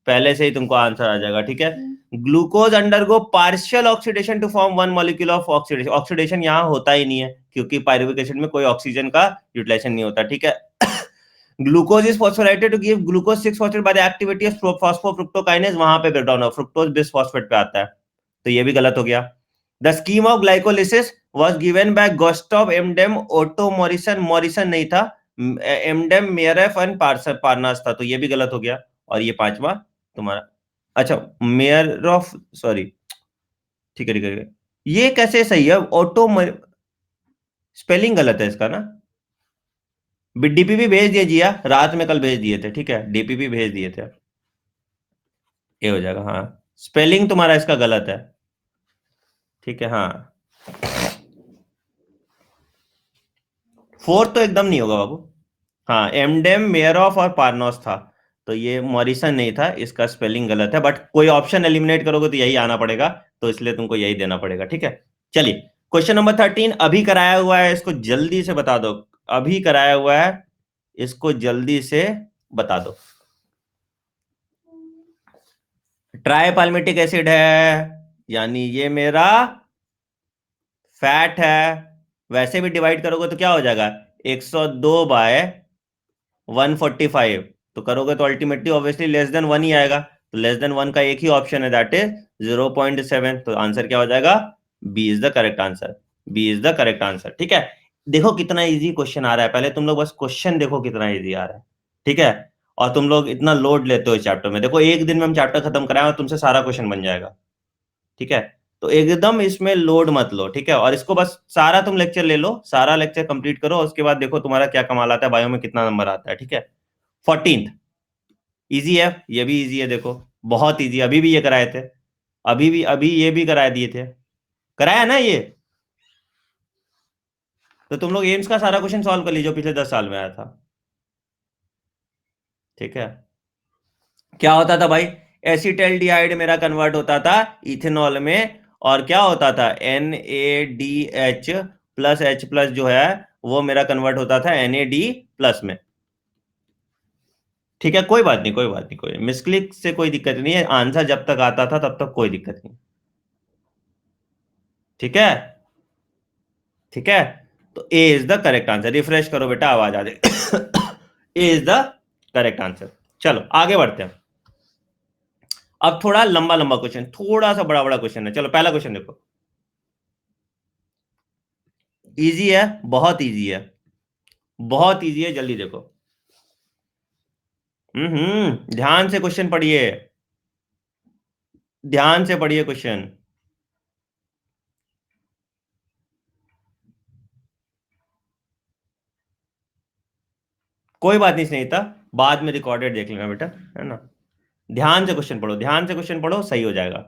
पहले से ही तुमको आंसर आ जाएगा। ठीक है, glucose undergo partial oxidation to form one molecule of oxidation, oxidation यहाँ होता ही नहीं है क्योंकि पायरुविक एसिड में कोई ऑक्सीजन का यूटिलाइजेशन नहीं होता। ठीक है, glucose is phosphorylated to give glucose 6 phosphate by the activity of phosphofructokinase, वहां पे ब्रेकडाउन हो, फ्रुक्टोज बिस फॉस्फेट पे आता है, तो ये भी गलत हो गया। The scheme of glycolysis was given by Gustav Embden Otto Morrison, Morrison नहीं था, एमडेम मेयरफ एंड पार्नास था, तो ये भी गलत हो गया। और ये पांचवा तुम्हारा, अच्छा मेयर ऑफ, सॉरी, ठीक है ठीक है, ये कैसे सही है, ऑटो, स्पेलिंग गलत है इसका ना। डीपीपी भेज दिए जिया, रात में कल भेज दिए थे, ठीक है, डीपीपी भेज दिए थे, ये हो जाएगा। हाँ, स्पेलिंग तुम्हारा इसका गलत है। ठीक है, हाँ, फोर्थ तो एकदम नहीं होगा बाबू। हाँ, एमडेम मेयरऑफ और पार्नोस था, तो ये मॉरिसन नहीं था, इसका स्पेलिंग गलत है, बट कोई ऑप्शन एलिमिनेट करोगे तो यही आना पड़ेगा, तो इसलिए तुमको यही देना पड़ेगा। ठीक है, चलिए क्वेश्चन नंबर 13 अभी कराया हुआ है, इसको जल्दी से बता दो, अभी कराया हुआ है, इसको जल्दी से बता दो। ट्राई पाल्मिटिक एसिड है, यानी ये मेरा फैट है, वैसे भी डिवाइड करोगे तो क्या हो जाएगा, 102 बाय 145, तो करोगे तो ultimately obviously less than one ही आएगा, तो लेस देन वन का एक ही ऑप्शन है, दैट इज 0.7, तो आंसर क्या हो जाएगा B is the correct answer, B is the correct answer. ठीक है, देखो कितना इजी क्वेश्चन आ रहा है, पहले तुम लोग बस क्वेश्चन देखो कितना इजी आ रहा है। ठीक है, और तुम लोग इतना लोड लेते हो इस चैप्टर में, देखो एक दिन में हम चैप्टर खत्म कराएं और तुमसे सारा क्वेश्चन बन जाएगा। ठीक है, तो एकदम इसमें लोड मत लो। ठीक है, और इसको बस सारा तुम लेक्चर ले लो, सारा लेक्चर कंप्लीट करो, उसके बाद देखो तुम्हारा क्या कमाल आता है, बायो में कितना नंबर आता है। ठीक है, 14th इजी है, ये भी इजी है, देखो बहुत इजी, अभी भी ये कराए थे, अभी ये भी करा दिए थे, कराया ना ये। तो तुम लोग एम्स का सारा क्वेश्चन सॉल्व कर लीजिए जो पिछले 10 साल में आया था। ठीक है, क्या होता था भाई, एसिटल्डिहाइड मेरा कन्वर्ट होता था इथेनॉल में, और क्या होता था, NaDH प्लस H प्लस जो है वो मेरा कन्वर्ट होता था NaD प्लस में। ठीक है, कोई बात नहीं, कोई बात नहीं, कोई मिसक्लिक से कोई दिक्कत नहीं है, आंसर जब तक आता था तब तक कोई दिक्कत नहीं। ठीक है, ठीक है, तो A is the correct answer, refresh करो बेटा, आवाज आ जाए। A is the correct answer. चलो आगे बढ़ते हैं, अब थोड़ा लंबा लंबा क्वेश्चन, थोड़ा सा बड़ा बड़ा क्वेश्चन है। चलो पहला क्वेश्चन देखो, इजी है, बहुत इजी है, बहुत इजी है, जल्दी देखो। ध्यान से क्वेश्चन पढ़िए, ध्यान से पढ़िए क्वेश्चन। कोई बात नहीं स्नेहिता, बाद में रिकॉर्डेड देख लेना बेटा, है ना। ध्यान से क्वेश्चन पढ़ो, ध्यान से क्वेश्चन पढ़ो, सही हो जाएगा।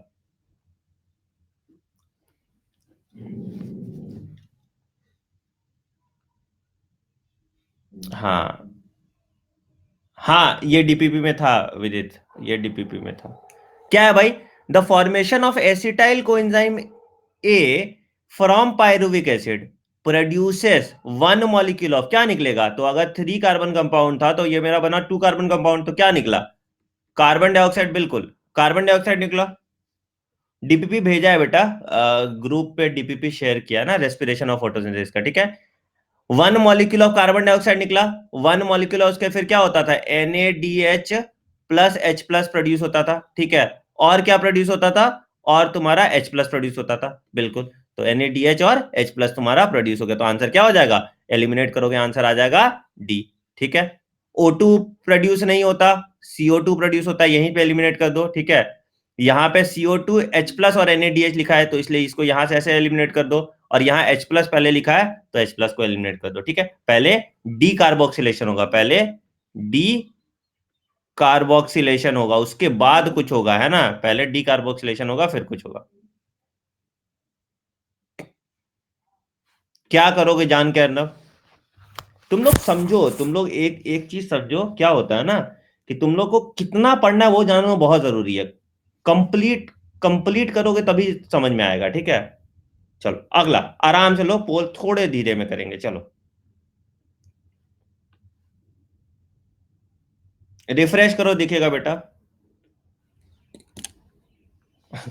हाँ, हाँ ये डीपीपी में था विदित, ये डीपीपी में था। क्या है भाई, the formation of acetyl coenzyme A from pyruvic acid produces one molecule of, क्या निकलेगा, तो अगर 3 कार्बन कंपाउंड था तो ये मेरा बना 2 कार्बन कंपाउंड, तो क्या निकला, कार्बन डाइऑक्साइड, बिल्कुल कार्बन डाइऑक्साइड निकला। डीपीपी भेजा है बेटा, ग्रुप पे डीपीपी शेयर किया ना, रेस्पिरेशन ऑफ फोटोसिंथेसिस का। ठीक है, one molecule of carbon dioxide निकला, वन मॉलिक्यूल उसके फिर क्या होता था, NaDH plus H plus produce होता था। ठीक है, और क्या प्रोड्यूस होता था, और तुम्हारा H प्लस प्रोड्यूस होता था, बिल्कुल। तो NaDH और H प्लस तुम्हारा प्रोड्यूस हो गया, तो आंसर क्या हो जाएगा, एलिमिनेट करोगे आंसर आ जाएगा डी। ठीक है, O2 प्रोड्यूस नहीं होता, CO2 प्रोड्यूस होता है, यहीं पे एलिमिनेट कर दो। ठीक है, यहाँ पे CO2 H प्लस और NaDH लिखा है, तो इसलिए इसको यहां से ऐसे एलिमिनेट कर दो, और यहाँ H प्लस पहले लिखा है तो H प्लस को एलिमिनेट कर दो। ठीक है, पहले डी कार्बोक्सिलेशन होगा, पहले डी कार्बोक्सिलेशन होगा, उसके बाद कुछ होगा, है ना, पहले डी कार्बोक्सिलेशन होगा फिर कुछ होगा। क्या करोगे जान के अर्नब, तुम लोग समझो, तुम लोग एक एक चीज समझो, क्या होता है ना, कि तुम लोग को कितना पढ़ना है वो जानना बहुत जरूरी है। कंप्लीट कंप्लीट करोगे तभी समझ में आएगा। ठीक है, चलो अगला, आराम से लो, पोल थोड़े धीरे में करेंगे, चलो रिफ्रेश करो, दिखेगा बेटा।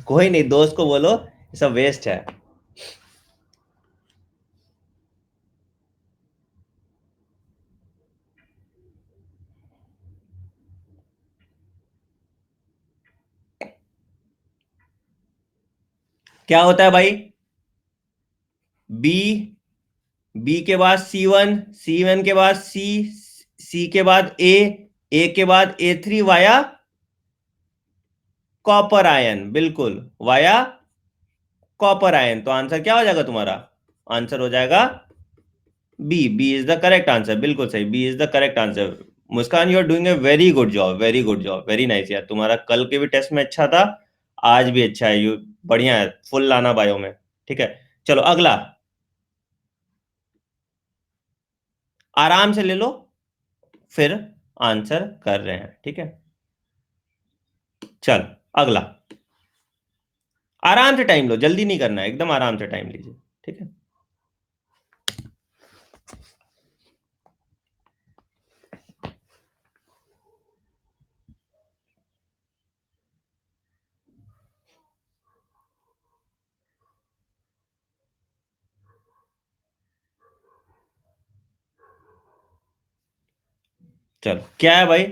कोई नहीं, दोस्त को बोलो ये सब वेस्ट है। क्या होता है भाई, बी, बी के बाद C1, C1 के बाद सी, सी के बाद ए के बाद A3 वाया कॉपर आयन, बिल्कुल वाया कॉपर आयन, तो आंसर क्या हो जाएगा तुम्हारा, आंसर हो जाएगा B, B is the correct answer, बिल्कुल सही, B is the correct answer. Muskan, you are doing a very good job, very good job, very nice यार, तुम्हारा कल के भी टेस्ट में अच्छा था, आज भी अच्छा है, यू बढ़िया है, फुल लाना बायो में। ठीक है, चलो अगला, आराम से ले लो, फिर आंसर कर रहे हैं। ठीक है, चल अगला, आराम से टाइम लो, जल्दी नहीं करना है, एकदम आराम से टाइम लीजिए। ठीक है, चलो क्या है भाई,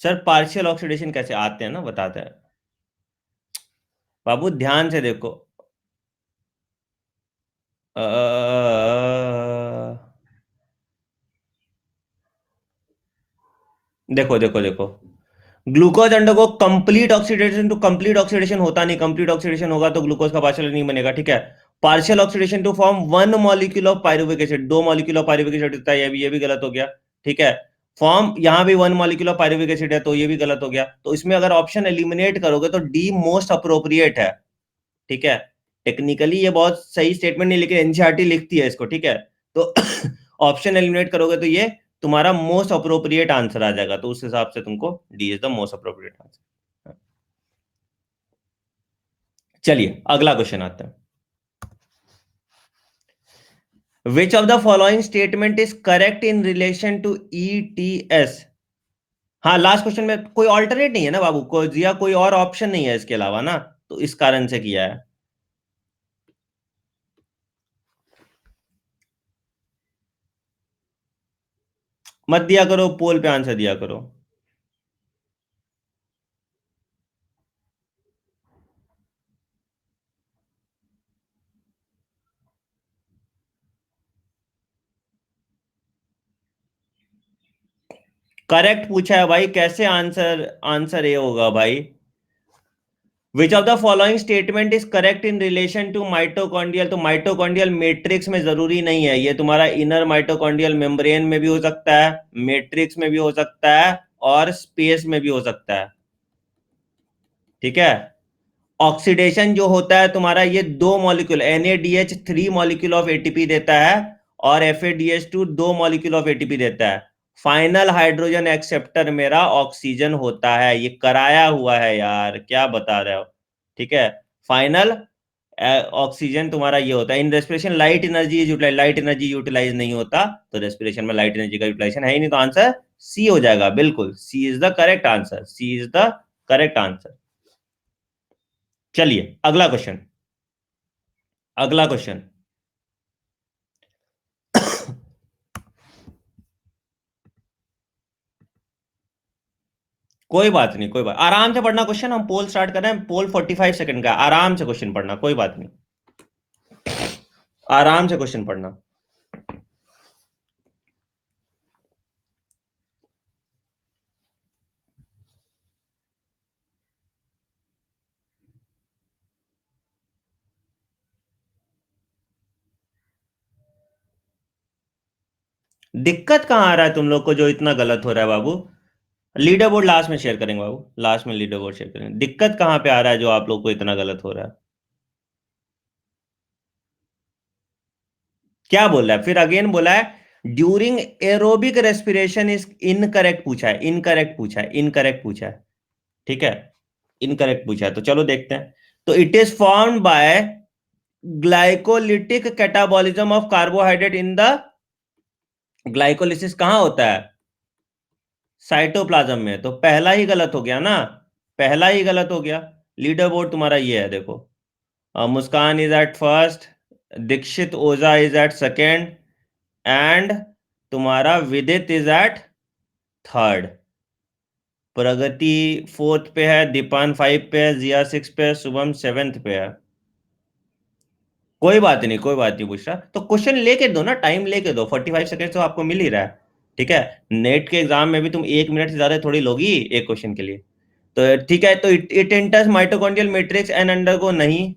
सर पार्शियल ऑक्सीडेशन कैसे आते हैं ना, बताते हैं। बाबू ध्यान से देखो। अ, देखो देखो देखो, glucose undergo complete oxidation to complete oxidation होता नहीं, कंप्लीट ऑक्सीडेशन होगा तो ग्लूकोज का पार्शियल नहीं बनेगा, ठीक है। Partial oxidation to form one molecule of pyruvic acid, दो मॉलिक्यूल ऑफ पायरुविक एसिड होता है, ये भी गलत हो गया, ठीक है। फॉर्म यहां भी one molecule of pyruvic acid है, तो ये भी गलत हो गया। तो इसमें अगर ऑप्शन एलिमिनेट करोगे तो डी मोस्ट अप्रोप्रिएट है, ठीक है। टेक्निकली ये बहुत सही स्टेटमेंट नहीं, लेकिन एनसीईआरटी लिखती है इसको, ठीक है। तो ऑप्शन एलिमिनेट करोगे तो ये तुम्हारा मोस्ट अप्रोप्रिएट आंसर आ जाएगा, तो उस हिसाब से तुमको D is the most appropriate answer. चलिए अगला क्वेश्चन आता है। Which of the following statement is correct in relation to ETS. हाँ, लास्ट क्वेश्चन में कोई ऑल्टरनेट नहीं है ना बाबू, कोई दिया, कोई और ऑप्शन नहीं है इसके अलावा ना, तो इस कारण से किया है। मत दिया करो, पोल पे आंसर दिया करो। करेक्ट पूछा है भाई, कैसे आंसर आंसर ए होगा भाई। Which of the following statement is correct in relation to mitochondrial, तो माइटोकॉन्ड्रियल मैट्रिक्स में जरूरी नहीं है, ये तुम्हारा इनर माइटोकॉन्ड्रियल मेम्ब्रेन में भी हो सकता है, मैट्रिक्स में भी हो सकता है, और स्पेस में भी हो सकता है, ठीक है। ऑक्सीडेशन जो होता है तुम्हारा, ये दो molecule NADH3 molecule of ATP देता है, और FADH2 दो मॉलिक्यूल ऑफ एटीपी देता है। फाइनल हाइड्रोजन एक्सेप्टर मेरा ऑक्सीजन होता है, ये कराया हुआ है यार, क्या बता रहे हो, ठीक है। फाइनल ऑक्सीजन तुम्हारा ये होता है। In respiration light energy is utilise, light energy utilise नहीं होता, तो रेस्पिरेशन में लाइट एनर्जी का यूटिलाइजेशन है ही नहीं, तो आंसर सी हो जाएगा, बिल्कुल C is the correct answer, C is the correct answer. चलिए अगला क्वेश्चन, अगला क्वेश्चन। कोई बात नहीं, कोई बात, आराम से पढ़ना क्वेश्चन, हम पोल स्टार्ट कर रहे हैं, पोल 45 सेकंड का, आराम से क्वेश्चन पढ़ना, कोई बात नहीं, आराम से क्वेश्चन पढ़ना। दिक्कत कहाँ आ रहा है तुम लोग को जो इतना गलत हो रहा है बाबू। लीडर बोर्ड लास्ट में शेयर करेंगे बाबू, लास्ट में लीडर बोर्ड शेयर करेंगे। दिक्कत कहाँ पे आ रहा है जो आप लोग को इतना गलत हो रहा है। क्या बोल रहा है फिर, अगेन बोला है during aerobic respiration is incorrect पूछा है, इनकरेक्ट पूछा है, इनकरेक्ट पूछा है, ठीक है। इनकरेक्ट पूछा है, तो चलो देखते हैं। तो it is formed by glycolytic catabolism of carbohydrate in the, glycolysis कहाँ होता है, साइटोप्लाज्म में, तो पहला ही गलत हो गया ना, पहला ही गलत हो गया। लीडर बोर्ड तुम्हारा ये है देखो, Muskan is at first, Dikshit Ojha is at second, and तुम्हारा Vidit is at third, Pragati fourth पे है, दीपान फाइव पे है, जिया सिक्स पे है, शुभम सेवेंथ पे है। कोई बात नहीं, कोई बात नहीं पूछ रहा, तो क्वेश्चन लेके दो ना, टाइम लेके दो, 45 सेकेंड तो आपको मिल ही रहा है, ठीक है। नेट के एग्जाम में भी तुम 1 मिनट से ज्यादा थोड़ी लोगी एक क्वेश्चन के लिए। तो ठीक है, तो it enters mitochondrial matrix and undergo नहीं,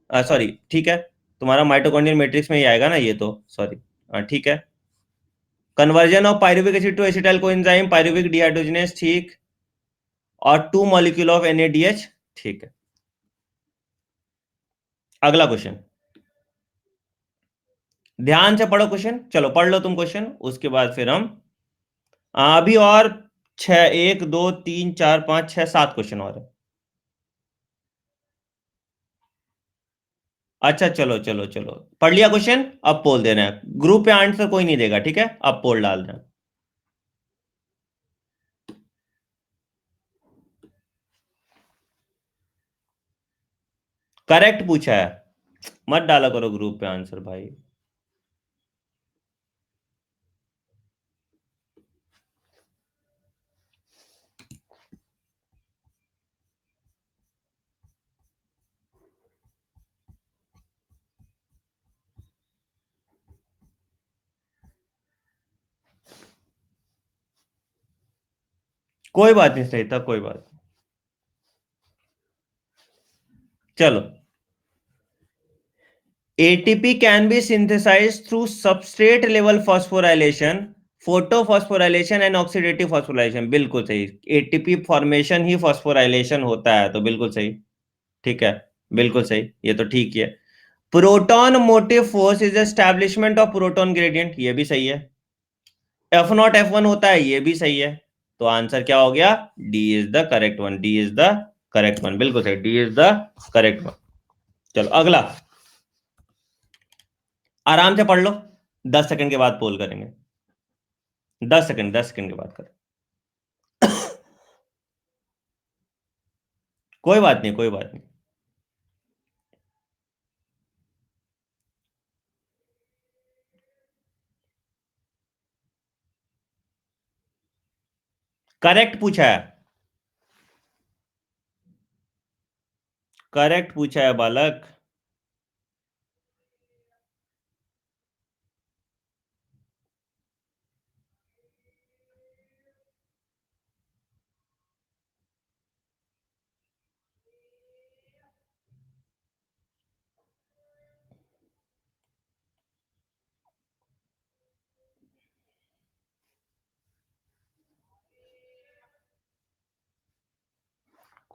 सॉरी, ठीक है, तुम्हारा माइटोकॉन्ड्रियल मैट्रिक्स में ही आएगा ना ये तो, सॉरी, ठीक है। Conversion of pyruvic acid to acetyl coenzyme, pyruvic dehydrogenase, ठीक, और टू मॉलिक्यूल ऑफ NADH, ठीक है। अगला क्वेश्चन, ध्यान से पढ़ो क्वेश्चन, चलो पढ़ लो तुम क्वेश्चन, उसके बाद फिर हम अभी और छह, 1 2 3 4 5 6 7 क्वेश्चन और है। अच्छा चलो चलो चलो, पढ़ लिया क्वेश्चन, अब पोल देना है, ग्रुप पे आंसर कोई नहीं देगा, ठीक है, अब पोल डाल देना। करेक्ट पूछा है, मत डाला करो ग्रुप पे आंसर भाई। कोई बात नहीं, सही था, कोई बात नहीं। चलो, ATP can be synthesized through substrate level phosphorylation, photophosphorylation and oxidative phosphorylation. बिल्कुल सही। एटीपी फॉर्मेशन ही फॉस्फोराइलेशन होता है, तो बिल्कुल सही। ठीक है, बिल्कुल सही, ये तो ठीक ही है। Proton motive force is establishment of proton gradient, ये भी सही है। F0 F1 होता है, ये भी सही है। तो आंसर क्या हो गया? D is the correct one, D is the correct one, बिल्कुल सही, D is the correct one. चलो अगला, आराम से पढ़ लो, 10 सेकंड के बाद पोल करेंगे। 10 सेकंड, 10 सेकंड के बाद करें। कोई बात नहीं, कोई बात नहीं। करेक्ट पूछा है, करेक्ट पूछा है बालक।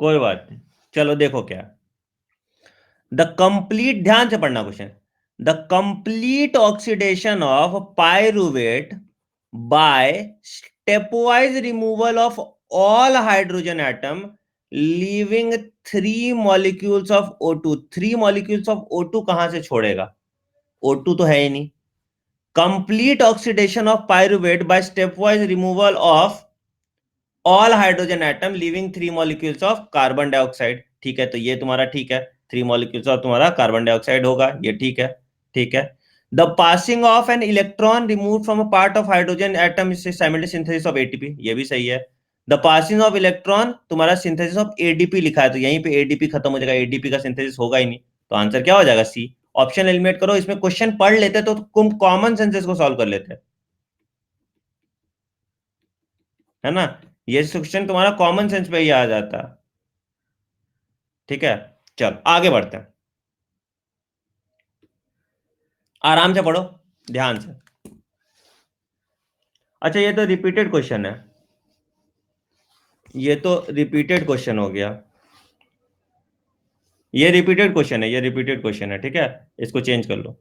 कोई बात नहीं, चलो देखो क्या। द कंप्लीट, ध्यान से पढ़ना question. The complete oxidation of pyruvate by stepwise removal of all hydrogen atom leaving 3 molecules of O2। 3 molecules of O2 कहां से छोड़ेगा? O2 तो है ही नहीं। Complete oxidation of pyruvate by stepwise removal of all hydrogen atom leaving 3 molecules of carbon dioxide. ठीक है, तो ये तुम्हारा ठीक है, 3 मॉलिक्यूल्स ऑफ तुम्हारा कार्बन डाइऑक्साइड होगा, ये ठीक है। ठीक है। The passing of an electron remove from a part of hydrogen atom simultaneous synthesis of ATP, ये भी सही है। द पासिंग ऑफ इलेक्ट्रॉन तुम्हारा सिंथेसिस ऑफ एडीपी लिखा है, तो यहीं पे एडीपी खत्म हो जाएगा, एडीपी का सिंथेसिस होगा ही नहीं, तो आंसर क्या हो जाएगा? सी। ऑप्शन एलिमिनेट करो, इसमें क्वेश्चन पढ़ लेते तो तुम कॉमन सेंसेस को सॉल्व कर लेते, है ना। ये क्वेश्चन तुम्हारा कॉमन सेंस पे ही आ जाता। ठीक है, चल आगे बढ़ते हैं। आराम से पढ़ो, ध्यान से। अच्छा, ये तो रिपीटेड क्वेश्चन है, ये तो रिपीटेड क्वेश्चन हो गया। ये रिपीटेड क्वेश्चन है, ये रिपीटेड क्वेश्चन है, ठीक है। इसको चेंज कर लो,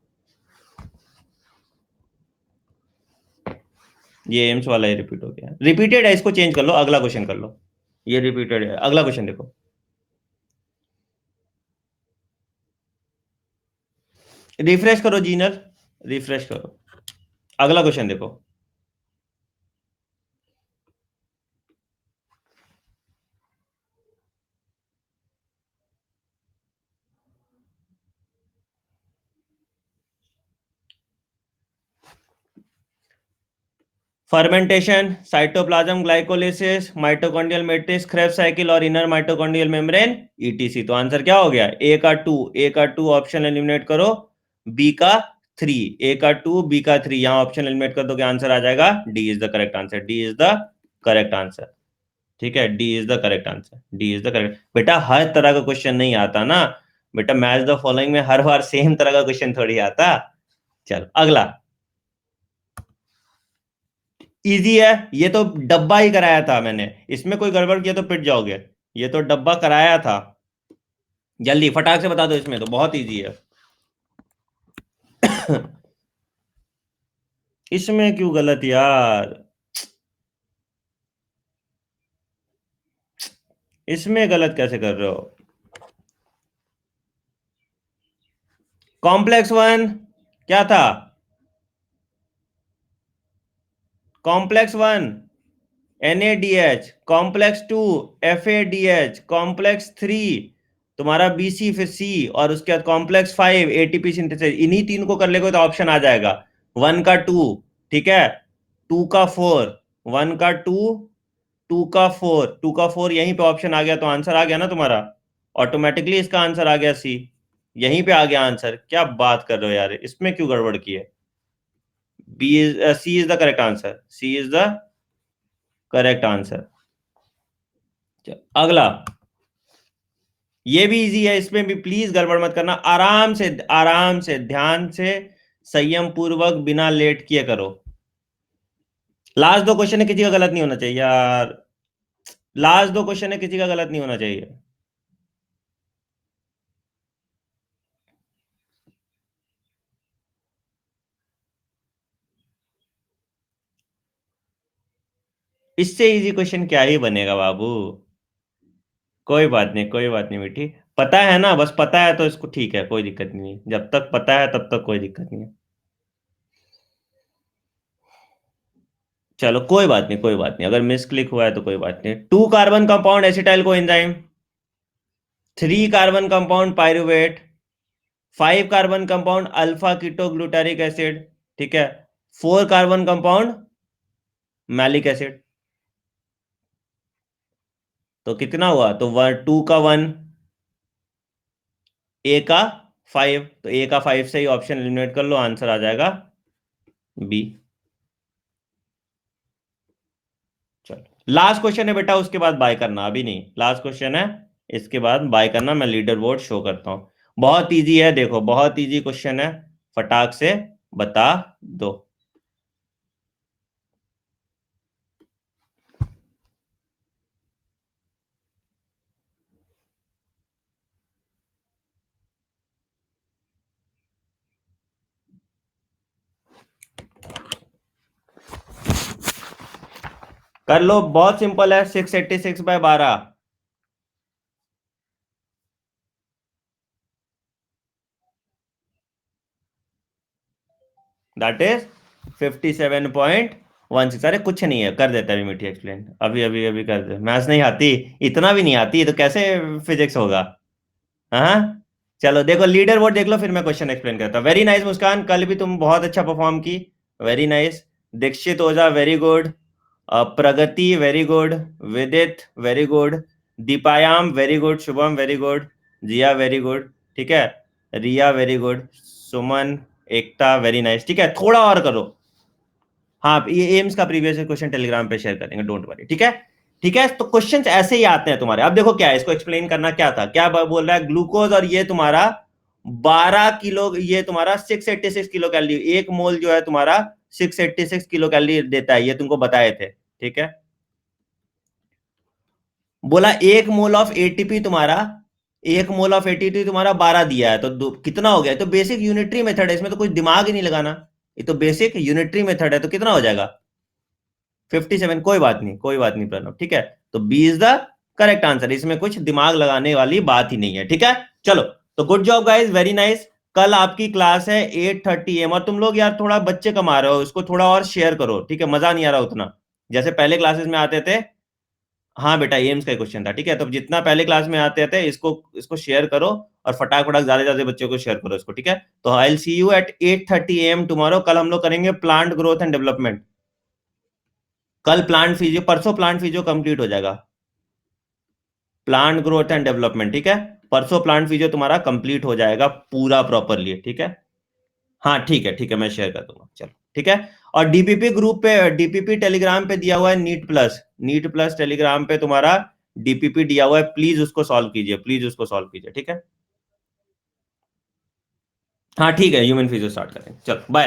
ये एम्स वाला ही रिपीट हो गया, रिपीटेड है, इसको चेंज कर लो, अगला क्वेश्चन कर लो। ये रिपीटेड है, अगला क्वेश्चन देखो। रिफ्रेश करो जीनल, रिफ्रेश करो, अगला क्वेश्चन देखो। Fermentation, cytoplasm glycolysis, mitochondrial matrix, Krebs cycle और इनर माइटोकॉन्ड्रियल मेम्ब्रेन, ईटीसी। तो आंसर क्या हो गया? ए का 2 ऑप्शन एलिमिनेट करो, बी का 3, ए का 2 बी का 3, यहां ऑप्शन एलिमिनेट कर दो, क्या आंसर आ जाएगा? D is the correct answer, D is the correct answer. ठीक है, D is the correct answer, D is the correct. बेटा हर तरह का क्वेश्चन नहीं आता ना, बेटा मैच द फॉलोइंग में हर बार सेम तरह का क्वेश्चन थोड़ी आता। चल अगला, इजी है, ये तो डब्बा ही कराया था मैंने, इसमें कोई गड़बड़ किया तो पिट जाओगे। ये तो डब्बा कराया था, जल्दी फटाक से बता दो, इसमें तो बहुत इजी है। इसमें क्यों गलत यार? इसमें गलत कैसे कर रहे हो? कॉम्प्लेक्स 1 क्या था? Complex 1 NaDH, complex 2 FADH, complex 3 तुम्हारा BC, फिर C, और उसके बाद कॉम्प्लेक्स 5 ATP सिंथेसिस। इन्हीं तीन को कर लेगा तो ऑप्शन आ जाएगा 1 का 2, ठीक है, 2 का 4, 1 का 2, 2 का 4, 2 का 4, यहीं पे ऑप्शन आ गया, तो आंसर आ गया ना तुम्हारा, ऑटोमेटिकली इसका आंसर आ गया सी। यहीं पे आ गया आंसर, क्या बात कर रहे हो यार, इसमें क्यों गड़बड़ की है? C is the correct answer, C is the correct answer. अगला, ये भी इजी है, इसमें भी प्लीज गड़बड़ मत करना, आराम से, आराम से, ध्यान से, संयम पूर्वक, बिना लेट किए करो। लास्ट दो क्वेश्चन है, किसी का गलत नहीं होना चाहिए यार। लास्ट दो क्वेश्चन है, किसी का गलत नहीं होना चाहिए। इससे इजी क्वेश्चन क्या ही बनेगा बाबू। कोई बात नहीं, कोई बात नहीं बेटी। पता है ना, बस पता है तो इसको ठीक है, कोई दिक्कत नहीं है, जब तक पता है तब तक कोई दिक्कत नहीं है। चलो कोई बात नहीं, कोई बात नहीं, अगर मिस क्लिक हुआ है तो कोई बात नहीं। 2 carbon compound acetyl coenzyme, 3 carbon compound pyruvate, 5 carbon compound alpha keto glutaric acid, ठीक है, 4 कार्बन कंपाउंड मैलिक एसिड। तो कितना हुआ, तो 2 का 1, ए का 5, तो ए का 5 से ही ऑप्शन एलिमिनेट कर लो, आंसर आ जाएगा बी। चलो लास्ट क्वेश्चन है बेटा, उसके बाद बाय करना, अभी नहीं, लास्ट क्वेश्चन है, इसके बाद बाय करना, मैं लीडर बोर्ड शो करता हूं। बहुत इजी है, देखो बहुत इजी क्वेश्चन है, फटाक से बता दो। कर लो, बहुत सिंपल है, 686/12, दैट इज 57.16। अरे कुछ नहीं है, कर देता है अभी मीठी एक्सप्लेन, अभी अभी अभी कर दे, मैथ्स नहीं आती, इतना भी नहीं आती तो कैसे फिजिक्स होगा। हाँ, चलो देखो लीडर बोर्ड देख लो, फिर मैं क्वेश्चन एक्सप्लेन करता हूँ। वेरी नाइस मुस्कान, कल भी तुम बहुत अच्छा परफॉर्म की, very nice. Dikshit Ojha very good, Pragati very good, Vidit very good, Deepayam very good, Shubham very good, Jiya very good, ठीक है, Riya very good, Suman, Ekta very nice, ठीक है, थोड़ा और करो। हाँ, ये एम्स का प्रीवियस क्वेश्चन टेलीग्राम पे शेयर करेंगे, डोंट वरी, ठीक है। ठीक है, तो क्वेश्चंस ऐसे ही आते हैं तुम्हारे। अब देखो क्या है, इसको एक्सप्लेन करना क्या था, क्या बोल रहा है, ग्लूकोज, और ये तुम्हारा 12 किलो, ये तुम्हारा 686 किलो कैलोरी, एक मोल जो है तुम्हारा 686 किलो कैलोरी देता है, ये तुमको बताए थे, ठीक है। बोला एक मोल ऑफ एटीपी तुम्हारा, एक मोल ऑफ एटीपी तुम्हारा 12 दिया है, तो कितना हो गया, तो बेसिक यूनिटरी मेथड है, इसमें तो कुछ दिमाग ही नहीं लगाना, ये तो बेसिक यूनिटरी मेथड है, तो कितना हो जाएगा 57। कोई बात नहीं, कोई बात नहीं प्रणव, ठीक है। तो B is the correct answer, इसमें कुछ दिमाग लगाने वाली बात ही नहीं है, ठीक है। चलो, तो good job guys, very nice. कल आपकी क्लास है 8:30 AM, और तुम लोग यार थोड़ा बच्चे कमा रहे हो, इसको थोड़ा और शेयर करो, ठीक है, मजा नहीं आ रहा उतना, जैसे पहले क्लासेस में आते थे। हाँ बेटा, एम्स का क्वेश्चन था, ठीक है, तो जितना पहले क्लास में आते थे, इसको इसको शेयर करो, और फटाक फटाक ज्यादा ज्यादा बच्चों को शेयर करो इसको, ठीक है। तो I will see you at 8:30 AM tomorrow. कल हम लोग करेंगे प्लांट ग्रोथ एंड डेवलपमेंट। कल प्लांट फिजियो, परसों प्लांट फिजियो कंप्लीट हो जाएगा, प्लांट ग्रोथ एंड डेवलपमेंट, ठीक है। परसों प्लांट फिजियो तुम्हारा कंप्लीट हो जाएगा पूरा प्रॉपरली, ठीक है। हाँ ठीक है, ठीक है, मैं शेयर कर दूंगा, चलो ठीक है। और डीपीपी ग्रुप पे, डीपीपी टेलीग्राम पे दिया हुआ है, NEET plus, NEET plus Telegram पे तुम्हारा डीपीपी दिया हुआ है, प्लीज उसको सॉल्व कीजिए, प्लीज उसको सॉल्व कीजिए, ठीक है। हाँ ठीक है, ह्यूमन फिजियो स्टार्ट करें, चलो बाय।